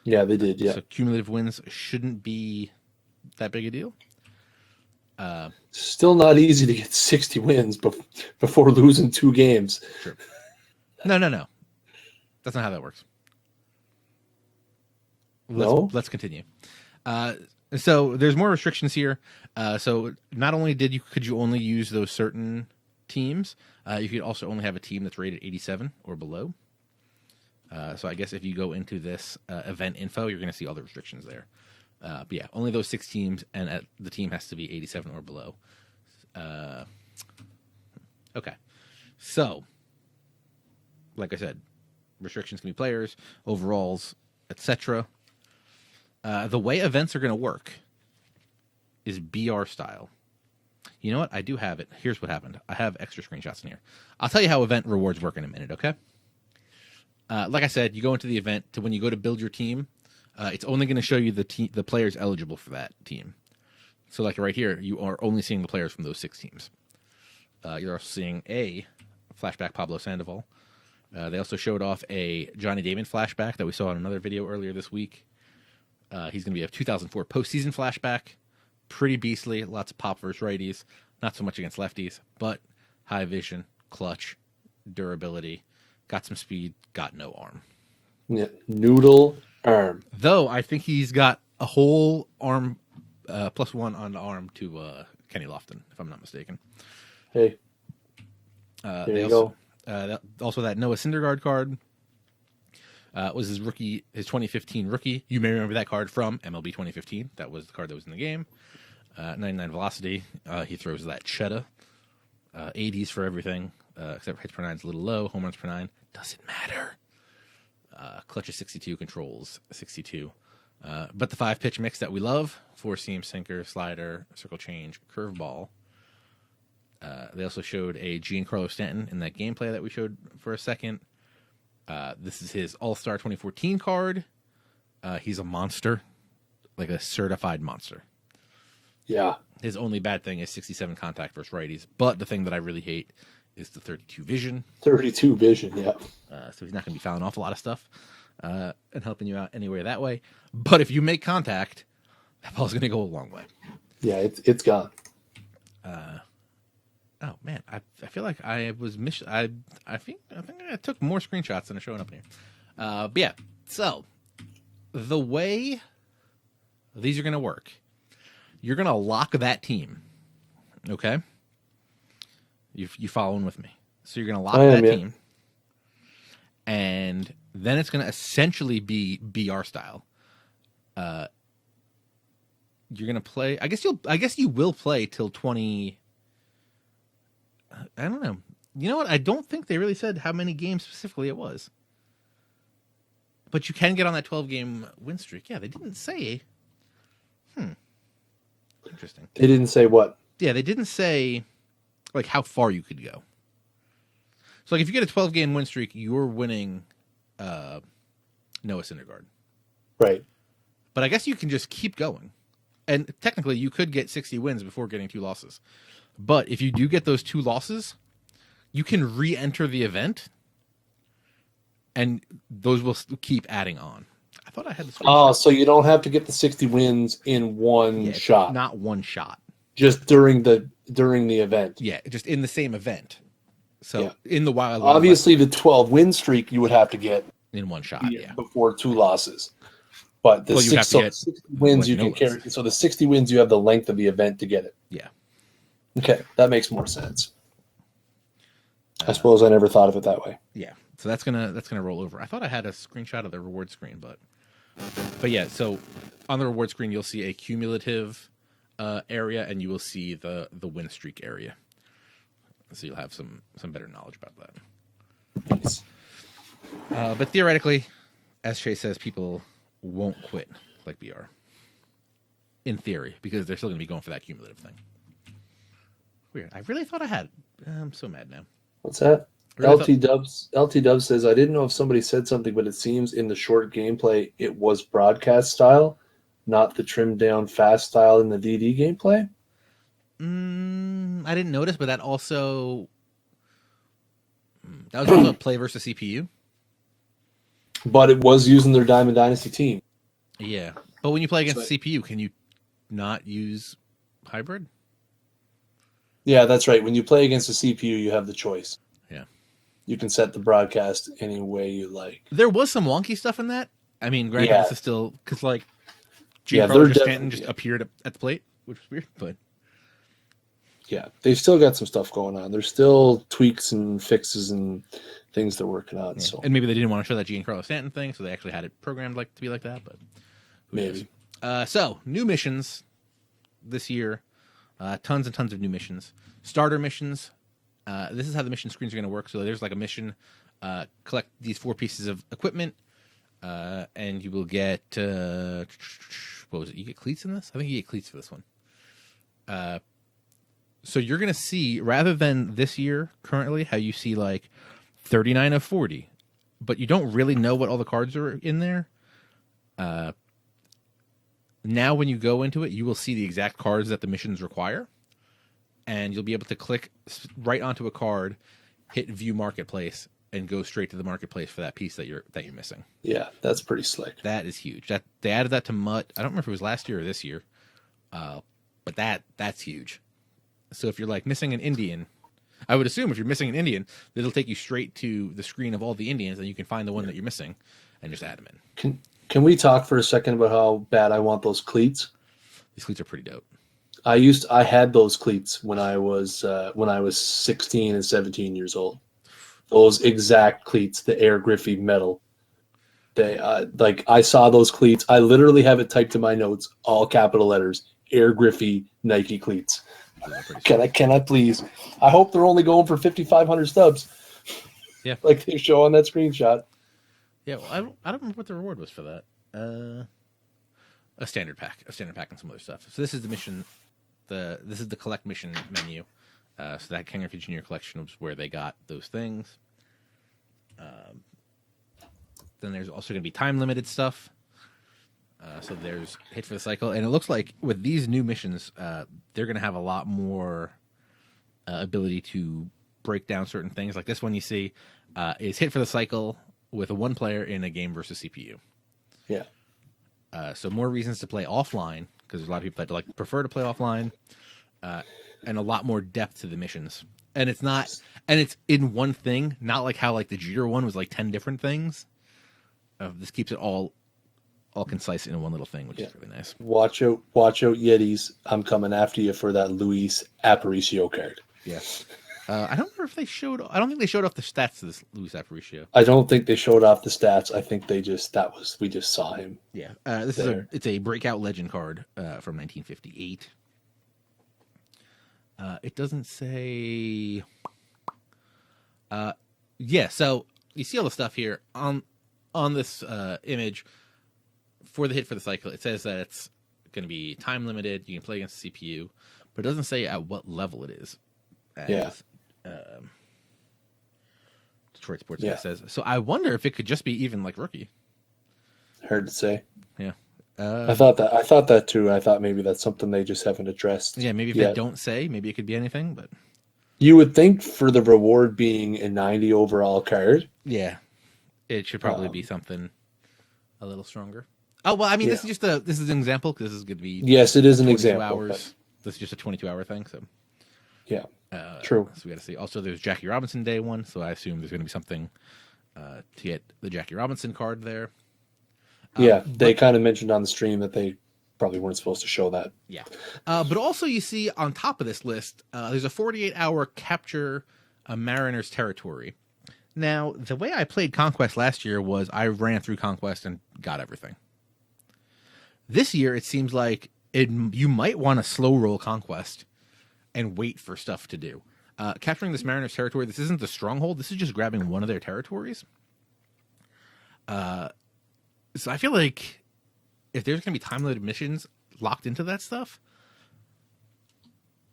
S2: Yeah, they did. Yeah.
S1: So cumulative wins shouldn't be that big a deal.
S2: Still not easy to get 60 wins before losing 2 games.
S1: Sure. No. That's not how that works. Let's continue. So there's more restrictions here. So not only could you only use those certain teams, you could also only have a team that's rated 87 or below. So I guess if you go into this event info, you're going to see all the restrictions there. But yeah, only those 6 teams, and the team has to be 87 or below. Okay. So, like I said, restrictions can be players, overalls, etc. The way events are going to work is BR style. You know what? I do have it. Here's what happened. I have extra screenshots in here. I'll tell you how event rewards work in a minute, okay? Like I said, you go into the event to when you go to build your team, it's only going to show you the players eligible for that team. So like right here, you are only seeing the players from those 6 teams. You're also seeing a flashback Pablo Sandoval. They also showed off a Johnny Damon flashback that we saw in another video earlier this week. He's going to be a 2004 postseason flashback. Pretty beastly. Lots of pop versus righties. Not so much against lefties, but high vision, clutch, durability. Got some speed, got no arm.
S2: Yeah, noodle arm.
S1: Though I think he's got a whole arm, +1 on the arm to Kenny Lofton, if I'm not mistaken.
S2: Hey, there you go.
S1: Also, that Noah Syndergaard card was his 2015 rookie. You may remember that card from MLB 2015. That was the card that was in the game. 99 velocity. He throws that cheddar. 80s for everything, except for hits per 9 is a little low. Home runs per 9 doesn't matter. Clutch is 62, controls 62. But the 5-pitch mix that we love: 4-seam, sinker, slider, circle change, curveball. They also showed a Giancarlo Stanton in that gameplay that we showed for a second. This is his All-Star 2014 card. He's a monster, like a certified monster.
S2: Yeah.
S1: His only bad thing is 67 contact versus righties. But the thing that I really hate is the 32 vision.
S2: 32 vision, yeah.
S1: So he's not going to be fouling off a lot of stuff and helping you out anywhere that way. But if you make contact, that ball's going to go a long way.
S2: Yeah, it's gone.
S1: Oh man, I feel like I was I think I took more screenshots than are showing up here. But yeah, so the way these are going to work, you're going to lock that team. Okay, you following with me? So you're going to lock that team, and then it's going to essentially be BR style. You're going to play. I guess you will play till 20. I don't know. You know what? I don't think they really said how many games specifically it was. But you can get on that 12-game win streak. Yeah, they didn't say. Interesting.
S2: They didn't say what?
S1: Yeah, they didn't say like how far you could go. So like if you get a 12-game win streak, you're winning Noah Syndergaard.
S2: Right.
S1: But I guess you can just keep going. And technically you could get 60 wins before getting 2 losses. But if you do get those 2 losses, you can re-enter the event, and those will keep adding on. I thought I had this.
S2: Oh, so you don't have to get the 60 wins in one shot.
S1: Not one shot.
S2: Just during the event.
S1: Yeah, just in the same event. So in the wild.
S2: Obviously, the 12-win streak you would have to get
S1: in one shot. Yeah,
S2: before 2 losses. But the
S1: Well, you have to get
S2: 60 wins
S1: what
S2: you
S1: no
S2: can
S1: less.
S2: carry. So the 60 wins, you have the length of the event to get it.
S1: Yeah.
S2: Okay, that makes more sense. I suppose I never thought of it that way.
S1: Yeah. So that's gonna roll over. I thought I had a screenshot of the reward screen, but yeah. So on the reward screen, you'll see a cumulative area, and you will see the win streak area. So you'll have some better knowledge about that.
S2: Nice.
S1: But theoretically, as Shay says, people won't quit like we are. In theory, because they're still going to be going for that cumulative thing. Weird. I really thought I had. I'm so mad now.
S2: What's that?
S1: Really
S2: LT Dubs says, I didn't know if somebody said something, but it seems in the short gameplay it was broadcast style, not the trimmed down fast style in the DD gameplay.
S1: I didn't notice, but that was also a play versus CPU.
S2: But it was using their Diamond Dynasty team.
S1: Yeah, but when you play against the CPU, can you not use hybrid?
S2: Yeah, that's right. When you play against the CPU, you have the choice.
S1: Yeah.
S2: You can set the broadcast any way you like.
S1: There was some wonky stuff in that. I mean, granted, this is still because like Stanton just appeared at the plate, which was weird, but
S2: yeah, they've still got some stuff going on. There's still tweaks and fixes and things they're working on. Yeah. So,
S1: and maybe they didn't want to show that Giancarlo Stanton thing, so they actually had it programmed to be like that. But
S2: maybe.
S1: So new missions this year, tons and tons of new missions. Starter missions. This is how the mission screens are going to work. So there's like a mission, collect these 4 pieces of equipment, and you will get what was it? You get cleats in this? I think you get cleats for this one. So you're going to see, rather than this year currently, how you see like 39 of 40, but you don't really know what all the cards are in there. Now when you go into it, you will see the exact cards that the missions require, and you'll be able to click right onto a card, hit View Marketplace, and go straight to the marketplace for that piece that you're missing.
S2: Yeah, that's pretty slick.
S1: That is huge. That they added that to MUT. I don't remember if it was last year or this year, but that's huge. So if you're like missing an Indian, I would assume if you're missing an Indian, it'll take you straight to the screen of all the Indians, and you can find the one that you're missing and just add them in.
S2: Can we talk for a second about how bad I want those cleats?
S1: These cleats are pretty dope.
S2: I had those cleats when I was 16 and 17 years old. Those exact cleats, the Air Griffey metal. They I saw those cleats. I literally have it typed in my notes, all capital letters, Air Griffey Nike cleats. Can I please? I hope they're only going for 5,500 stubs.
S1: Yeah,
S2: like they show on that screenshot.
S1: Yeah, well, I don't remember what the reward was for that. A standard pack and some other stuff. So this is the mission. This is the collect mission menu. So that King Griffey Jr. collection was where they got those things. Then there's also going to be time limited stuff. So there's hit for the cycle, and it looks like with these new missions, they're going to have a lot more ability to break down certain things. Like this one you see is hit for the cycle with a 1 player in a game versus CPU.
S2: Yeah.
S1: So more reasons to play offline, because there's a lot of people that prefer to play offline, and a lot more depth to the missions. And it's not, and it's in one thing, not like how like the Jeter one was like 10 different things. This keeps it all concise in one little thing, which is really nice.
S2: Watch out, Yetis! I'm coming after you for that Luis Aparicio card.
S1: Yes. I don't remember if they showed. I don't think they showed off the stats to this Luis Aparicio.
S2: I don't think they showed off the stats. I think they just we just saw him.
S1: Yeah. It's a breakout legend card from 1958. It doesn't say. Yeah. So you see all the stuff here on this image for the hit for the cycle. It says that it's going to be time limited. You can play against the CPU, but it doesn't say at what level it is. Detroit Sports says. So I wonder if it could just be even like rookie.
S2: Hard to say.
S1: Yeah.
S2: I thought that too. I thought maybe that's something they just haven't addressed.
S1: Yeah, maybe if they don't say, maybe it could be anything, but
S2: you would think for the reward being a 90 overall card.
S1: Yeah. It should probably be something a little stronger. Oh, well, I mean, this is an example, because this is going to be
S2: yes, it is an example.
S1: Hours. This is just a 22-hour thing, so
S2: yeah. True.
S1: So we got to see. Also, there's Jackie Robinson Day one, so I assume there's going to be something to get the Jackie Robinson card there.
S2: Yeah, they kind of mentioned on the stream that they probably weren't supposed to show that.
S1: Yeah. But also you see on top of this list, there's a 48-hour capture a Mariner's territory. Now, the way I played Conquest last year was I ran through Conquest and got everything. This year, it seems like you might want to slow roll Conquest and wait for stuff to do. Capturing this Mariner's territory, this isn't the stronghold. This is just grabbing one of their territories. So I feel like if there's going to be time-limited missions locked into that stuff,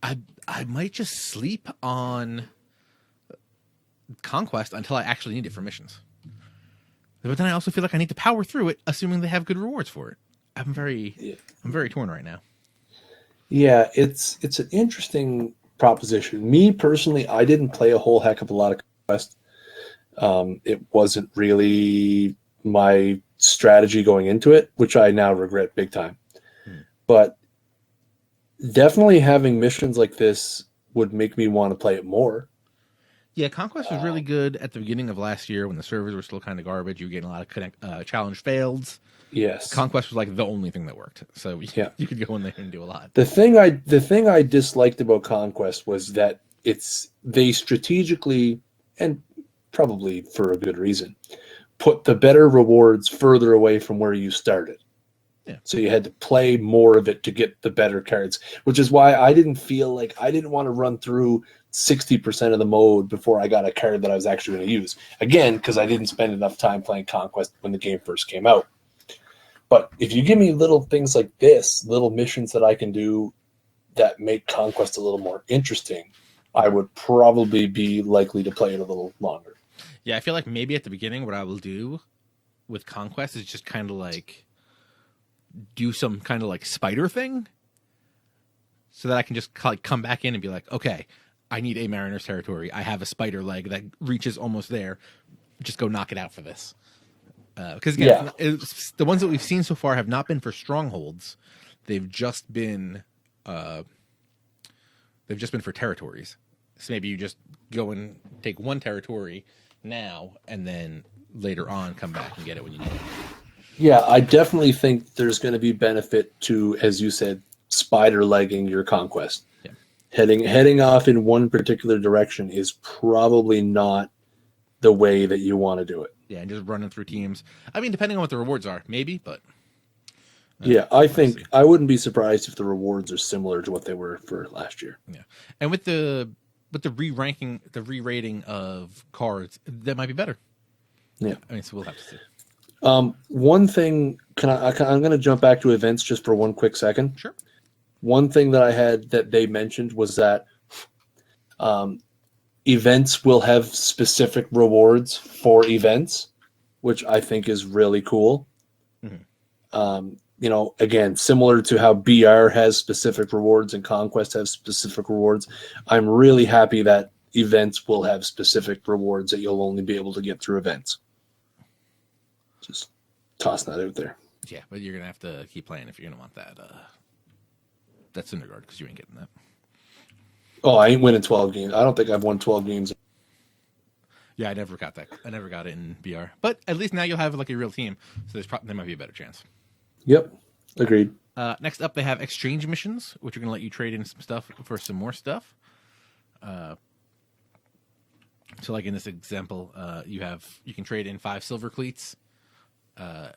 S1: I might just sleep on Conquest until I actually need it for missions. But then I also feel like I need to power through it, assuming they have good rewards for it. I'm very torn right now.
S2: Yeah, it's an interesting proposition. Me personally, I didn't play a whole heck of a lot of Conquest. It wasn't really my strategy going into it, which I now regret big time. But definitely having missions like this would make me want to play it more.
S1: Yeah, Conquest was really good at the beginning of last year when the servers were still kind of garbage. You were getting a lot of challenge fails.
S2: Yes,
S1: Conquest was like the only thing that worked, so
S2: yeah,
S1: you could go in there and do a lot.
S2: The thing I disliked about Conquest was that they strategically, and probably for a good reason, put the better rewards further away from where you started.
S1: Yeah.
S2: So you had to play more of it to get the better cards, which is why I didn't feel like I didn't want to run through 60% of the mode before I got a card that I was actually going to use. Again, because I didn't spend enough time playing Conquest when the game first came out. But if you give me little things like this, little missions that I can do that make Conquest a little more interesting, I would probably be likely to play it a little longer.
S1: Yeah, I feel like maybe at the beginning what I will do with Conquest is just kind of like do some kind of like spider thing so that I can just like come back in and be like, okay, I need a Mariner's territory. I have a spider leg that reaches almost there. Just go knock it out for this. Because again, the ones that we've seen so far have not been for strongholds. They've just been for territories. So maybe you just go and take one territory now, and then later on come back and get it when you need it.
S2: Yeah, I definitely think there's going to be benefit to, as you said, spider legging your Conquest.
S1: Yeah.
S2: Heading off in one particular direction is probably not the way that you want to do it.
S1: Yeah, and just running through teams. I mean, depending on what the rewards are, maybe, but...
S2: yeah, I think I wouldn't be surprised if the rewards are similar to what they were for last year.
S1: Yeah, and with the re-ranking, the re-rating of cards, that might be better.
S2: Yeah.
S1: I mean, so we'll have to see.
S2: One thing, I'm going to jump back to events just for one quick second.
S1: Sure.
S2: One thing that I had that they mentioned was that events will have specific rewards for events, which I think is really cool. Mm-hmm. Again, similar to how BR has specific rewards and Conquest has specific rewards, I'm really happy that events will have specific rewards that you'll only be able to get through events. Just toss that out there.
S1: Yeah, but you're going to have to keep playing if you're going to want that Cinderguard, because you ain't getting that. Oh,
S2: I ain't winning 12 games. I don't think I've won 12 games.
S1: Yeah, I never got that. I never got it in BR. But at least now you'll have like a real team, so there might be a better chance.
S2: Yep, agreed.
S1: Next up, they have exchange missions, which are going to let you trade in some stuff for some more stuff. So like in this example, you can trade in 5 silver cleats to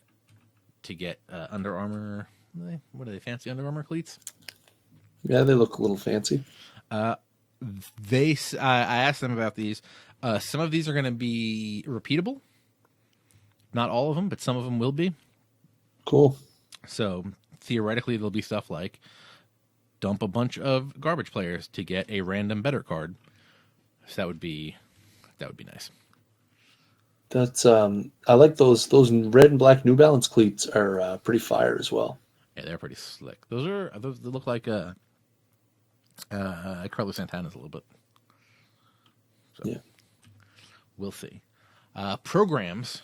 S1: get Under Armour. What are they? Fancy Under Armour cleats?
S2: Yeah, they look a little fancy.
S1: I asked them about these. Some of these are going to be repeatable. Not all of them, but some of them will be.
S2: Cool.
S1: So theoretically, there'll be stuff like dump a bunch of garbage players to get a random better card. So that would be nice.
S2: That's I like those red and black New Balance cleats are pretty fire as well.
S1: Yeah, they're pretty slick. Those they look like Carlos Santana's a little bit. So,
S2: yeah,
S1: we'll see. Programs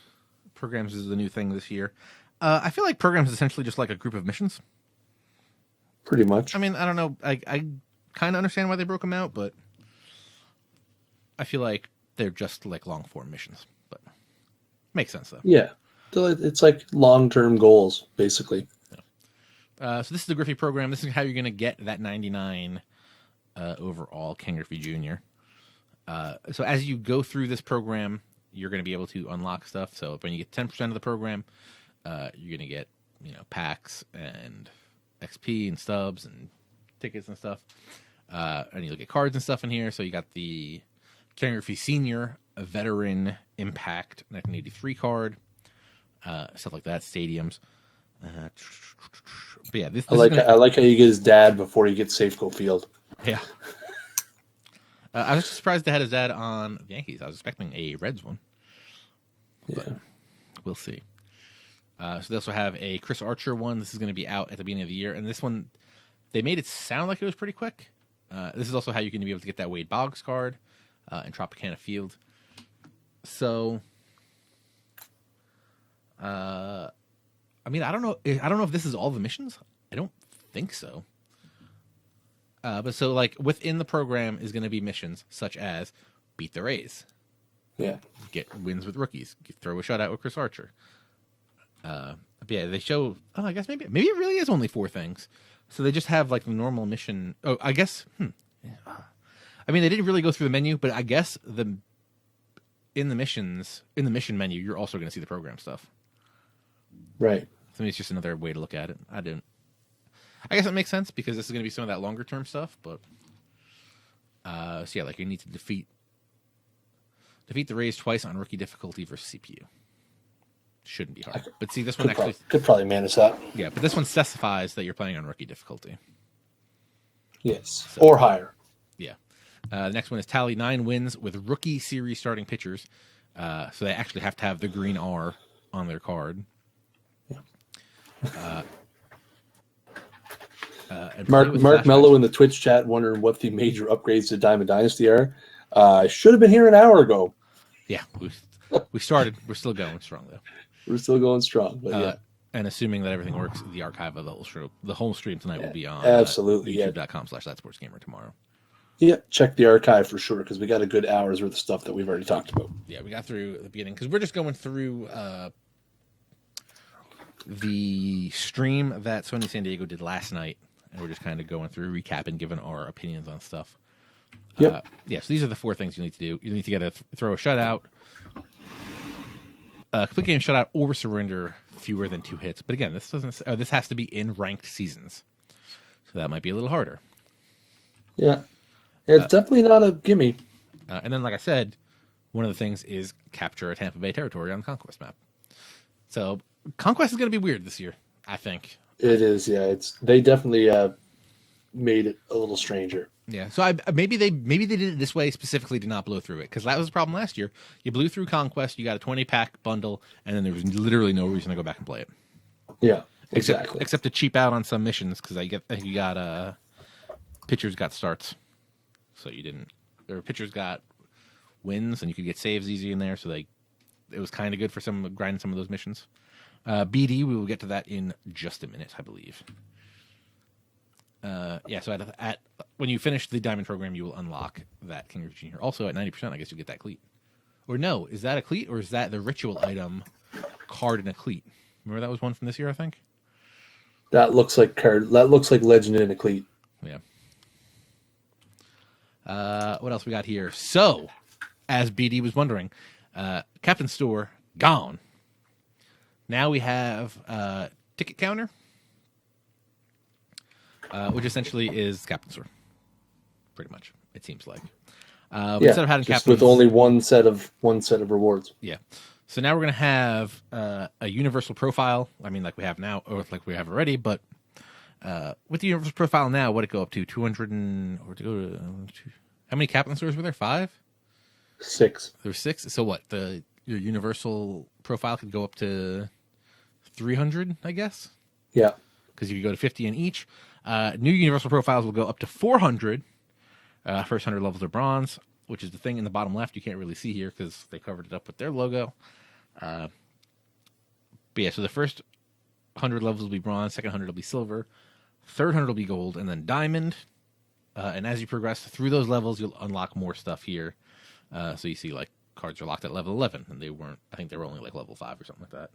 S1: is the new thing this year. I feel like programs is essentially just like a group of missions.
S2: Pretty much.
S1: I mean, I don't know. I kind of understand why they broke them out, but I feel like they're just like long form missions. But makes sense though.
S2: Yeah. It's like long-term goals, basically.
S1: So this is the Griffey program. This is how you're going to get that 99 overall Ken Griffey Jr. So as you go through this program, you're going to be able to unlock stuff. So when you get 10% of the program, you're going to get packs and XP and stubs and tickets and stuff. And you'll get cards and stuff in here. So you got the Ken Griffey Senior, a veteran Impact 1983 card, stuff like that, stadiums. But yeah,
S2: I like how you get his dad before he gets Safeco Field.
S1: Yeah. I was surprised they had his dad on the Yankees. I was expecting a Reds one. But
S2: Yeah.
S1: we'll see. So they also have a Chris Archer one. This is going to be out at the beginning of the year. And this one, they made it sound like it was pretty quick. This is also how you're going to be able to get that Wade Boggs card in Tropicana Field. So, I mean, I don't know if this is all the missions. I don't think so. But so, like, within the program is going to be missions such as beat the Rays.
S2: Yeah.
S1: Get wins with rookies. Throw a shutout with Chris Archer. But yeah, they show. Oh, I guess maybe it really is only 4 things. So they just have like the normal mission. Oh, I guess. I mean, they didn't really go through the menu, but I guess in the mission menu, you're also going to see the program stuff.
S2: Right.
S1: So maybe it's just another way to look at it. I guess it makes sense because this is going to be some of that longer term stuff. But so yeah, like you need to defeat the Rays twice on rookie difficulty versus CPU. Shouldn't be hard. But see, this one
S2: could probably manage that.
S1: Yeah, but this one specifies that you're playing on rookie difficulty.
S2: Yes, so, or higher.
S1: Yeah. The next one is tally 9 wins with rookie series starting pitchers. So they actually have to have the green R on their card.
S2: Yeah. Mark Mello in the Twitch chat wondering what the major upgrades to Diamond Dynasty are. Should have been here an hour ago.
S1: Yeah, we started. We're still going strong though.
S2: We're still going strong, but yeah.
S1: And assuming that everything works, the archive of the whole stream tonight will be on
S2: absolutely
S1: youtube.com/thatsportsgamer tomorrow.
S2: Yeah, check the archive for sure because we got a good hour's worth of stuff that we've already talked about.
S1: Yeah, we got through the beginning because we're just going through the stream that Sony San Diego did last night, and we're just kind of going through, recapping, giving our opinions on stuff.
S2: Yep.
S1: So these are the 4 things you need to do. You need to get throw a shutout, complete game shutout, or surrender fewer than 2 hits. But again, this doesn't. This has to be in ranked seasons, so that might be a little harder.
S2: Yeah, it's definitely not a gimme.
S1: And then, like I said, one of the things is capture a Tampa Bay territory on the Conquest map. So Conquest is going to be weird this year, I think.
S2: It is, yeah. They definitely made it a little stranger.
S1: Yeah, so maybe they did it this way specifically to not blow through it because that was the problem last year. You blew through Conquest, you got a 20-pack bundle, and then there was literally no reason to go back and play it.
S2: Yeah, exactly.
S1: Except to cheap out on some missions because you got pitchers got starts, so you didn't. Or pitchers got wins, and you could get saves easy in there. So it was kind of good for grinding some of those missions. BD, we will get to that in just a minute, I believe. So at when you finish the Diamond program, you will unlock that King Griffey Jr. Also at 90%, I guess you get that cleat. Or no, is that a cleat or is that the ritual item card in a cleat? Remember that was one from this year, I think?
S2: That looks like card. That looks like legend in a cleat.
S1: Yeah. What else we got here? So, as BD was wondering, Captain Store gone. Now we have ticket counter. Which essentially is Captain Store, pretty much. It seems like. Instead of having
S2: just
S1: Captain's,
S2: with only one set of rewards.
S1: Yeah. So now we're gonna have a universal profile. I mean, like we have now, or like we have already. But with the universal profile now, what it go up to 200 how many Captain Stores were there? 5,
S2: 6.
S1: There were 6. So what? Your universal profile could go up to 300, I guess.
S2: Yeah.
S1: Because you could go to 50 in each. New universal profiles will go up to 400. First 100 levels are bronze, which is the thing in the bottom left you can't really see here because they covered it up with their logo. But yeah, so the first 100 levels will be bronze, second 100 will be silver, third 100 will be gold, and then diamond. And as you progress through those levels, you'll unlock more stuff here. So you see, like, cards are locked at level 11, and they weren't. I think they were only like level 5 or something like that.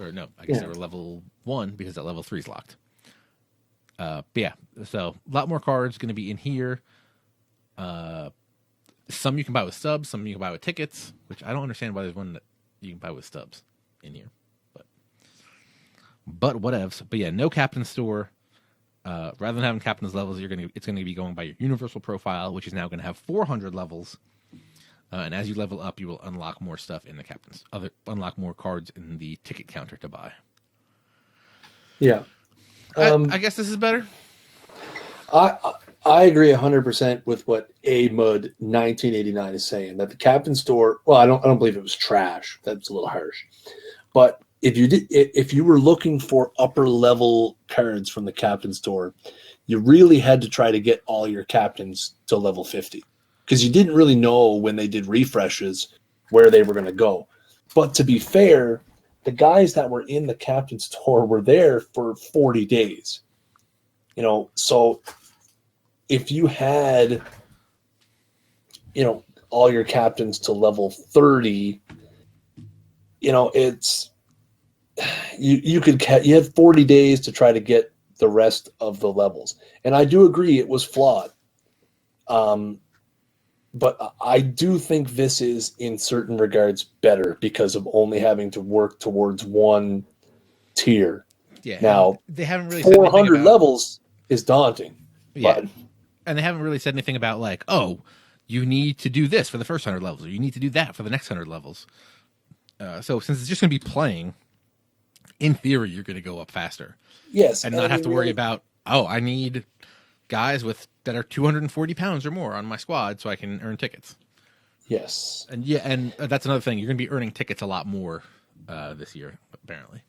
S1: Or no, I guess they were level 1 because that level 3 is locked. But yeah, so a lot more cards going to be in here. Some you can buy with subs, some you can buy with tickets, which I don't understand why there's one that you can buy with stubs in here. But whatevs. But yeah, no captain store. Rather than having captain's levels, it's going to be going by your universal profile, which is now going to have 400 levels. And as you level up, you will unlock more stuff in the unlock more cards in the ticket counter to buy.
S2: Yeah.
S1: I guess this is better.
S2: I agree 100% with what AMUD 1989 is saying, that the captain store, well, I don't believe it was trash. That's a little harsh. But if you were looking for upper level cards from the captain store, you really had to try to get all your captains to level 50, because you didn't really know when they did refreshes where they were going to go. But to be fair, the guys that were in the captain store were there for 40 days. So if you had, all your captains to level 30, it's you had 40 days to try to get the rest of the levels. And I do agree it was flawed. But I do think this is in certain regards better because of only having to work towards one tier.
S1: Yeah.
S2: Now,
S1: they haven't really
S2: 400 levels is daunting.
S1: Yeah. And they haven't really said anything about like, oh, you need to do this for the first 100 levels, or you need to do that for the next 100 levels. So since it's just going to be playing, in theory, you're going to go up faster.
S2: Yes.
S1: And not have to worry about, I need guys that are 240 pounds or more on my squad so I can earn tickets.
S2: Yes.
S1: And yeah, and that's another thing. You're going to be earning tickets a lot more this year, apparently.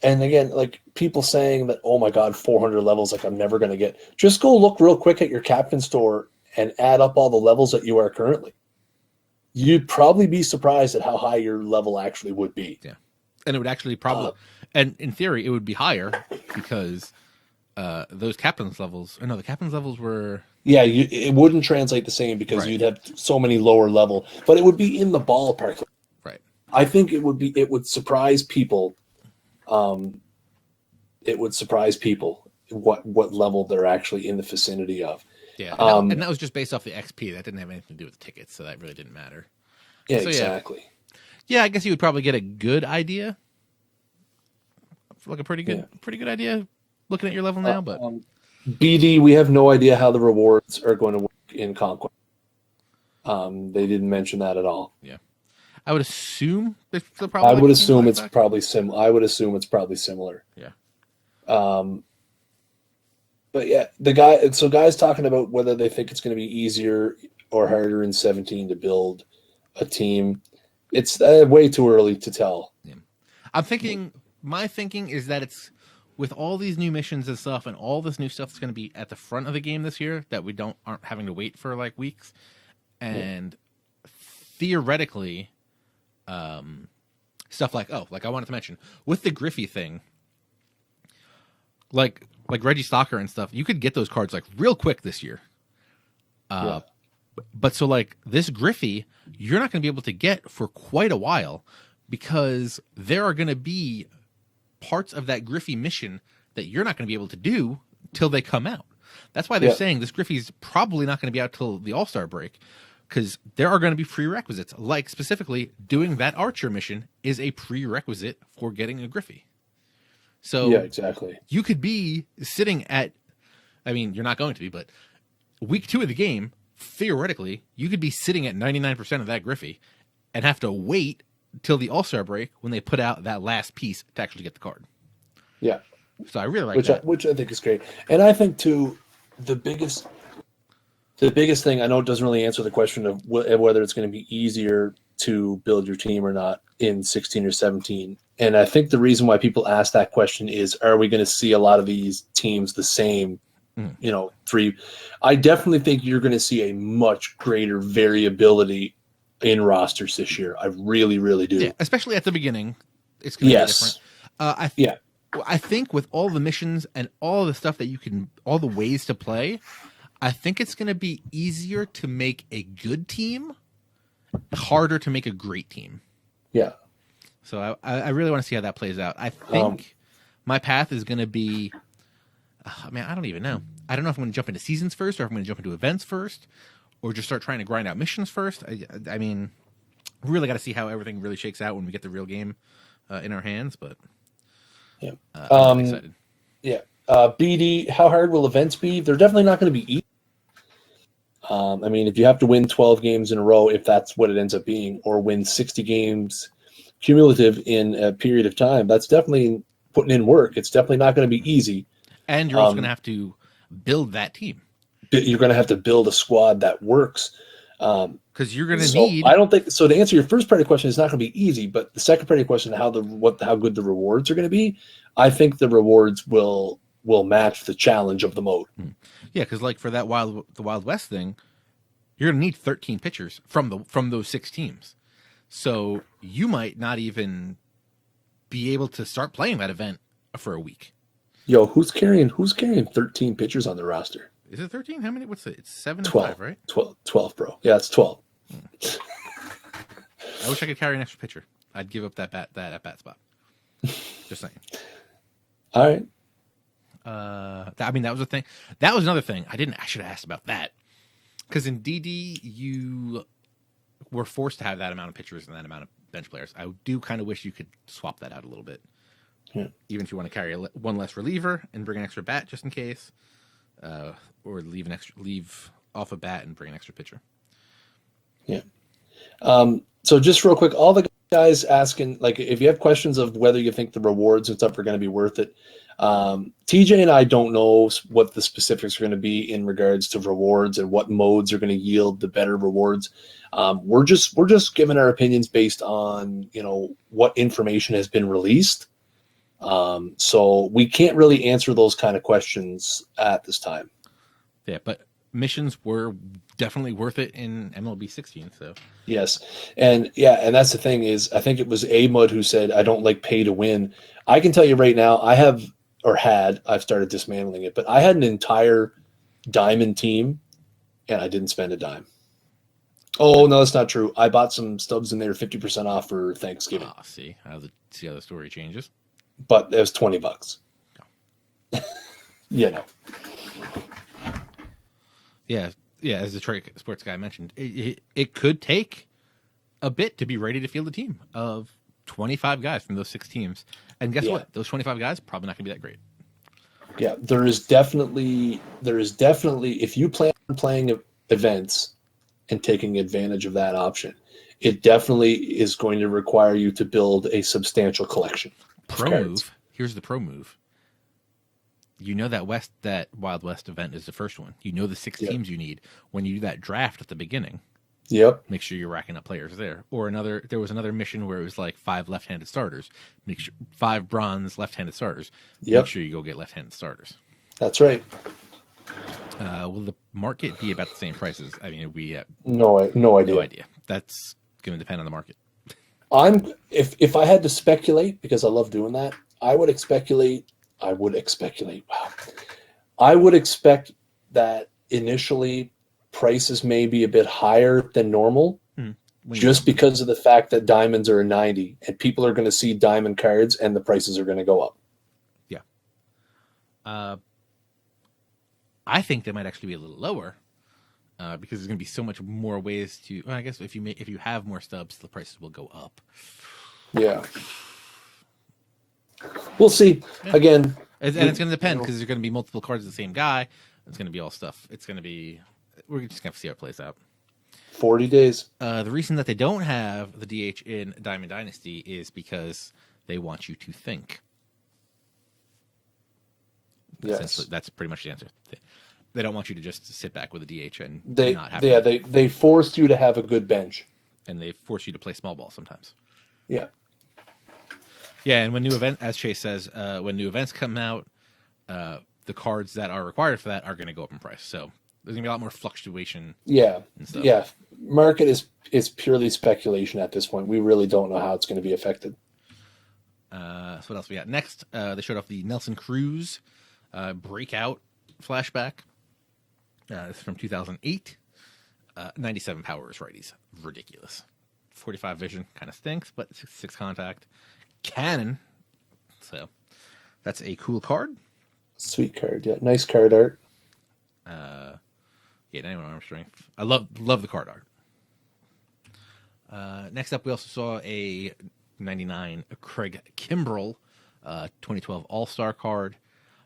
S2: And again, like people saying that, oh my God, 400 levels, like I'm never going to get. Just go look real quick at your captain store and add up all the levels that you are currently. You'd probably be surprised at how high your level actually would be.
S1: Yeah. And it would actually probably, and in theory, it would be higher because those captain's levels, the captain's levels were.
S2: Yeah, it wouldn't translate the same because you'd have so many lower level, but it would be in the ballpark.
S1: Right.
S2: I think it would surprise people. It would surprise people what level they're actually in the vicinity of.
S1: Yeah, and that was just based off the XP. That didn't have anything to do with the tickets, so that really didn't matter.
S2: Yeah, so, exactly.
S1: Yeah, I guess you would probably get a good idea, like a pretty good idea, looking at your level now. But
S2: BD, we have no idea how the rewards are going to work in Conquest. They didn't mention that at all.
S1: Yeah, I would assume they're probably.
S2: I would assume it's probably similar. I would assume it's probably similar.
S1: Yeah.
S2: But yeah, guys talking about whether they think it's going to be easier or harder in 17 to build a team. It's way too early to tell.
S1: Yeah. My thinking is that it's with all these new missions and stuff and all this new stuff that's going to be at the front of the game this year that we aren't having to wait for like weeks. And theoretically, stuff like I wanted to mention with the Griffey thing, like Reggie Stalker and stuff, you could get those cards like real quick this year. But so like this Griffey, you're not going to be able to get for quite a while because there are going to be parts of that Griffey mission that you're not going to be able to do till they come out. That's why they're saying this Griffey's probably not going to be out till the All-Star break, because there are going to be prerequisites. Like specifically doing that Archer mission is a prerequisite for getting a Griffey. So
S2: yeah, exactly.
S1: You could be sitting at, you're not going to be, but week 2 of the game, theoretically, you could be sitting at 99% of that Griffey and have to wait till the All-Star break when they put out that last piece to actually get the card.
S2: Yeah.
S1: So I really like that.
S2: Which I think is great. And I think, too, the biggest thing, I know it doesn't really answer the question of whether it's going to be easier to build your team or not in 16 or 17. And I think the reason why people ask that question is, are we going to see a lot of these teams the same? I definitely think you're going to see a much greater variability in rosters this year. I really, really do.
S1: Yeah, especially at the beginning. It's going to be different. I think with all the missions and all the stuff that all the ways to play, I think it's going to be easier to make a good team, harder to make a great team.
S2: Yeah.
S1: So I really want to see how that plays out. I think my path is going to be, man, I don't even know. I don't know if I'm going to jump into seasons first or if I'm going to jump into events first or just start trying to grind out missions first. I mean, really got to see how everything really shakes out when we get the real game in our hands, but
S2: Yeah.
S1: I'm excited.
S2: Yeah. BD, how hard will events be? They're definitely not going to be easy. I mean, if you have to win 12 games in a row, if that's what it ends up being, or win 60 games cumulative in a period of time, that's definitely putting in work. It's definitely not going to be easy.
S1: And you're also going to have to build that team.
S2: You're going to have to build a squad that works.
S1: Because you're going to need.
S2: I don't think so. To answer your first part of the question, it's not going to be easy. But the second part of the question, how good the rewards are going to be, I think the rewards will match the challenge of the mode.
S1: Yeah, because like for that the Wild West thing, you're going to need 13 pitchers from those 6 teams. So you might not even be able to start playing that event for a week.
S2: Yo, who's carrying 13 pitchers on the roster?
S1: Is it 13? How many? What's it? It's 7
S2: 12,
S1: and 5, right?
S2: 12, bro. Yeah, it's 12.
S1: I wish I could carry an extra pitcher. I'd give up that at bat spot. Just saying.
S2: All right.
S1: I mean, that was a thing. That was another thing. I should have asked about that. Because in DD, you were forced to have that amount of pitchers and that amount of bench players. I do kind of wish you could swap that out a little bit.
S2: Yeah.
S1: Even if you want to carry one less reliever and bring an extra bat just in case, or leave off a bat and bring an extra pitcher. Yeah.
S2: So just real quick, all the guys asking, like, if you have questions of whether you think the rewards and stuff are going to be worth it, TJ and I don't know what the specifics are going to be in regards to rewards and what modes are going to yield the better rewards. We're just giving our opinions based on, what information has been released. So we can't really answer those kind of questions at this time.
S1: Yeah, but missions were definitely worth it in MLB 16. So
S2: yes, and that's the thing is, I think it was Amud who said, "I don't like pay to win." I can tell you right now, I've started dismantling it, but I had an entire diamond team, and I didn't spend a dime. Oh no, that's not true. I bought some stubs in there 50% off for Thanksgiving.
S1: See how the story changes.
S2: But it was $20.
S1: Oh.
S2: No.
S1: Yeah. As the Detroit sports guy mentioned, it could take a bit to be ready to field a team of 25 guys from those 6 teams. And guess what? Those 25 guys probably not going to be that great.
S2: Yeah, there is definitely, if you plan on playing events and taking advantage of that option, it definitely is going to require you to build a substantial collection.
S1: Pro move. Here's the pro move. You know that Wild West event is the first one. You know the 6 teams you need. When you do that draft at the beginning, make sure you're racking up players there. Or there was another mission where it was like 5 left-handed starters. Make sure 5 bronze left-handed starters. Make sure you go get left-handed starters.
S2: That's right.
S1: Will the market be about the same prices? I mean, we
S2: no idea.
S1: No idea. That's going to depend on the market.
S2: If I had to speculate, because I love doing that, I would speculate. Wow. I would expect that initially prices may be a bit higher than normal, just because of the fact that diamonds are a 90 and people are going to see diamond cards and the prices are going to go up.
S1: Yeah. I think they might actually be a little lower because there's going to be so much more ways to. Well, I guess if you have more stubs, the prices will go up.
S2: Yeah. We'll see. Yeah. Again,
S1: and it's going to depend because there's going to be multiple cards of the same guy. It's going to be all stuff. It's going to be. We're just going to have to see how it plays out.
S2: 40 days.
S1: The reason that they don't have the DH in Diamond Dynasty is because they want you to think.
S2: Yes.
S1: That's pretty much the answer. They don't want you to just sit back with a DH and not have.
S2: Yeah, they forced you to have a good bench,
S1: and they force you to play small ball sometimes.
S2: Yeah.
S1: Yeah, and when new event, as Chase says, when new events come out, the cards that are required for that are going to go up in price. So there's going to be a lot more fluctuation.
S2: Yeah,
S1: and stuff.
S2: Yeah. Market is purely speculation at this point. We really don't know how it's going to be affected.
S1: So what else we got next? They showed off the Nelson Cruz breakout flashback. This is from 2008. 97 powers righties. Ridiculous. 45 vision kind of stinks, but 6 contact cannon. So that's a cool card.
S2: Sweet card, yeah. Nice card art.
S1: Yeah, 91 arm strength. I love the card art. Next up, we also saw a 99 Craig Kimbrell 2012 All-Star card.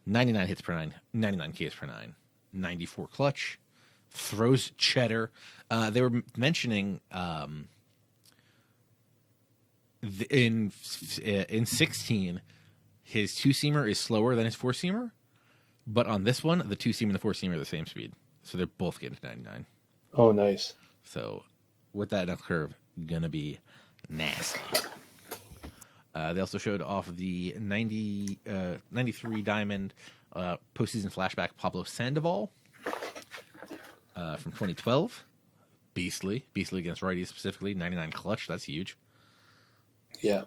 S1: 99 hits per 9, 99 Ks per 9, 94 clutch, throws cheddar. They were mentioning in 16, his 2-seamer is slower than his 4-seamer, but on this one, the 2-seamer and the 4-seamer are the same speed. So they're both getting to 99.
S2: Oh, nice.
S1: So with that enough curve, gonna be nasty. They also showed off the 93 Diamond postseason flashback Pablo Sandoval from 2012. Beastly against righties specifically. 99 clutch, that's huge.
S2: Yeah.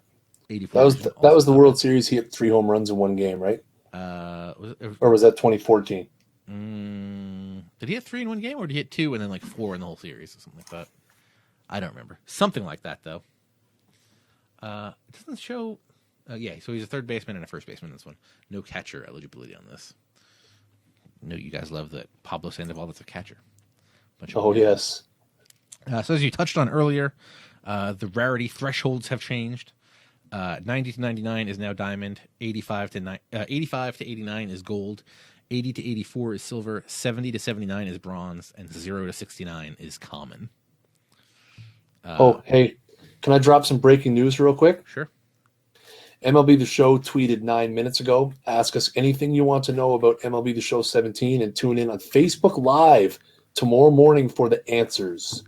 S1: 84.
S2: That was the World Series. He hit 3 home runs in one game, right? Or was that 2014?
S1: Did he hit 3 in one game, or did he hit 2 and then like 4 in the whole series or something like that? I don't remember. Something like that, though. It doesn't show. Yeah, so he's a third baseman and a first baseman in this one. No catcher eligibility on this. No, you guys love that Pablo Sandoval. That's a catcher.
S2: Yes.
S1: So as you touched on earlier, the rarity thresholds have changed. 90 to 99 is now diamond. 85 to 89 is gold. 80 to 84 is silver. 70 to 79 is bronze, and 0 to 69 is common.
S2: Hey, can I drop some breaking news real quick?
S1: Sure.
S2: MLB The Show tweeted 9 minutes ago. Ask us anything you want to know about MLB The Show 17 and tune in on Facebook Live tomorrow morning for the answers.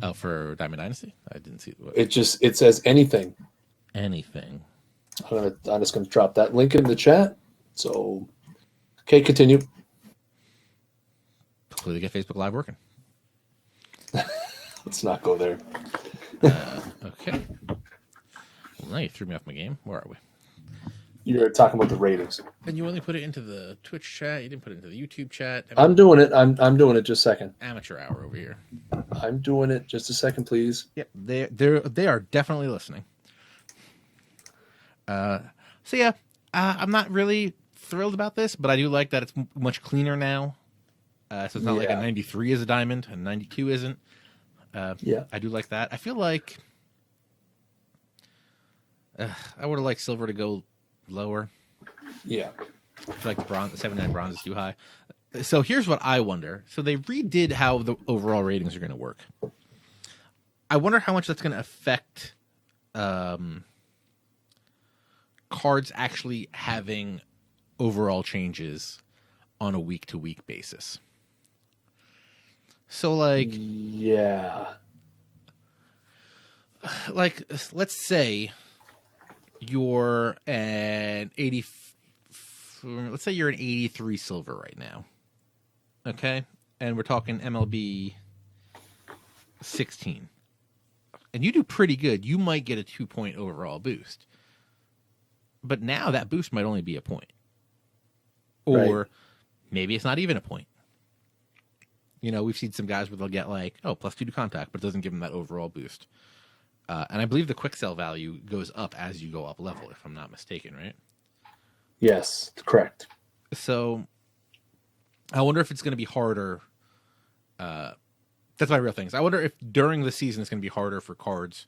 S1: Oh, for Diamond Dynasty? I didn't see
S2: it says anything.
S1: Anything.
S2: I'm just gonna drop that link in the chat. So okay, continue.
S1: Hopefully they get Facebook Live working.
S2: Let's not go there.
S1: Okay. Well, now you threw me off my game. Where are we?
S2: You're talking about the ratings.
S1: And you only put it into the Twitch chat. You didn't put it into the YouTube chat.
S2: I'm doing it. I'm doing it. Just a second.
S1: Amateur hour over here.
S2: I'm doing it. Just a second, please.
S1: Yep, they are definitely listening. So yeah, I'm not really thrilled about this, but I do like that it's much cleaner now. So it's not like a 93 is a diamond and 92 isn't. I do like that. I feel like I would have liked silver to go lower.
S2: Yeah.
S1: I feel like the 79 bronze is too high. So here's what I wonder. So they redid how the overall ratings are going to work. I wonder how much that's going to affect cards actually having overall changes on a week-to-week basis. So, like...
S2: Yeah.
S1: Like, let's say you're an 80... Let's say you're an 83 silver right now. Okay? And we're talking MLB 16. And you do pretty good. You might get a 2-point overall boost. But now that boost might only be a point. Or maybe it's not even a point. You know, we've seen some guys where they'll get like, +2 to contact, but it doesn't give them that overall boost. And I believe the quick sell value goes up as you go up level, if I'm not mistaken, right?
S2: Yes, correct.
S1: So I wonder if it's going to be harder. That's my real thing. I wonder if during the season it's going to be harder for cards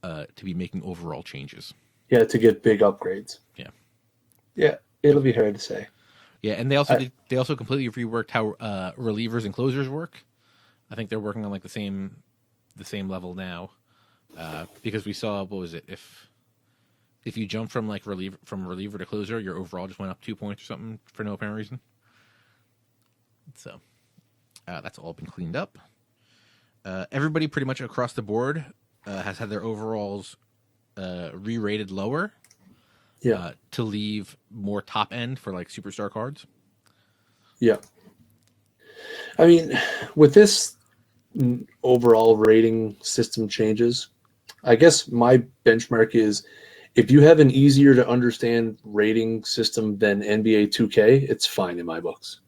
S1: to be making overall changes.
S2: Yeah, to get big upgrades.
S1: Yeah.
S2: Yeah, it'll be hard to say.
S1: Yeah, and they also completely reworked how relievers and closers work. I think they're working on like the same level now, because we saw, what was it, if you jump from like reliever to closer, your overall just went up 2 points or something for no apparent reason. So that's all been cleaned up. Everybody pretty much across the board has had their overalls re-rated lower.
S2: Yeah.
S1: To leave more top end for like superstar cards.
S2: Yeah. I mean, with this overall rating system changes, I guess my benchmark is if you have an easier to understand rating system than NBA 2K, it's fine in my books.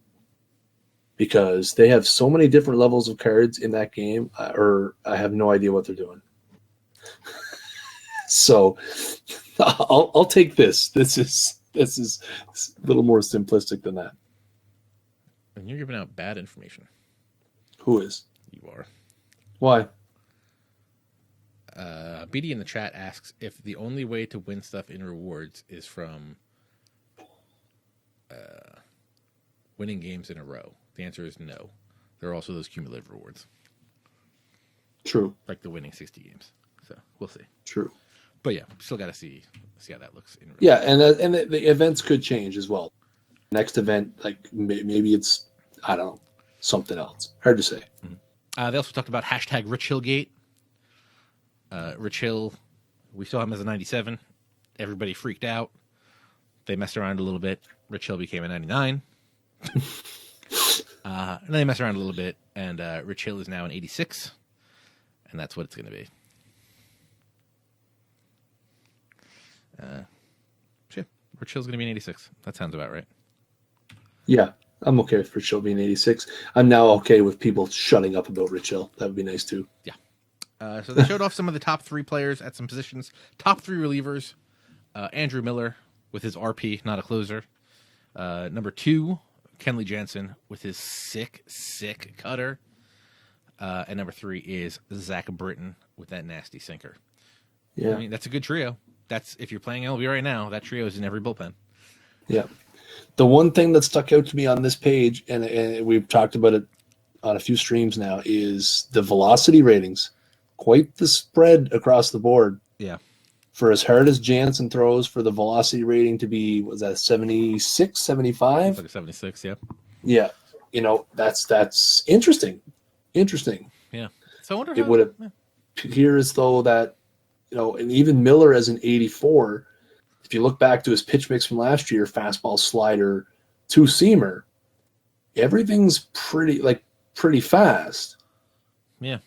S2: Because they have so many different levels of cards in that game, or I have no idea what they're doing. So I'll take this. This is a little more simplistic than that.
S1: And you're giving out bad information.
S2: Who is?
S1: You are.
S2: Why?
S1: BD in the chat asks if the only way to win stuff in rewards is from winning games in a row. The answer is no. There are also those cumulative rewards.
S2: True.
S1: Like the winning 60 games. So we'll see.
S2: True.
S1: But yeah, still got to see how that looks in real.
S2: Yeah, and the events could change as well. Next event, like maybe it's, I don't know, something else. Hard to say.
S1: Mm-hmm. They also talked about hashtag Rich Hillgate. Rich Hill, we saw him as a 97. Everybody freaked out. They messed around a little bit. Rich Hill became a 99. And then they messed around a little bit, and Rich Hill is now an 86. And that's what it's going to be. Yeah, Rich Hill's going to be an 86. That sounds about right.
S2: Yeah, I'm okay with Rich Hill being 86. I'm now okay with people shutting up about Rich Hill. That would be nice too.
S1: Yeah. So they showed off some of the top 3 players at some positions. Top 3 relievers. Andrew Miller with his RP, not a closer. Number 2, Kenley Jansen with his sick cutter. And number 3 is Zach Britton with that nasty sinker.
S2: Yeah.
S1: I mean, that's a good trio. That's, if you're playing LB right now, that trio is in every bullpen.
S2: Yeah. The one thing that stuck out to me on this page, and we've talked about it on a few streams now, is the velocity ratings. Quite the spread across the board.
S1: Yeah.
S2: For as hard as Jansen throws, for the velocity rating to be, was that 76, 75?
S1: Like a 76, yeah.
S2: Yeah. You know, that's interesting. Interesting.
S1: Yeah. So I wonder
S2: it would appear as though that, you know, and even Miller as an 84, if you look back to his pitch mix from last year, fastball, slider, two-seamer, everything's pretty fast.
S1: Yeah.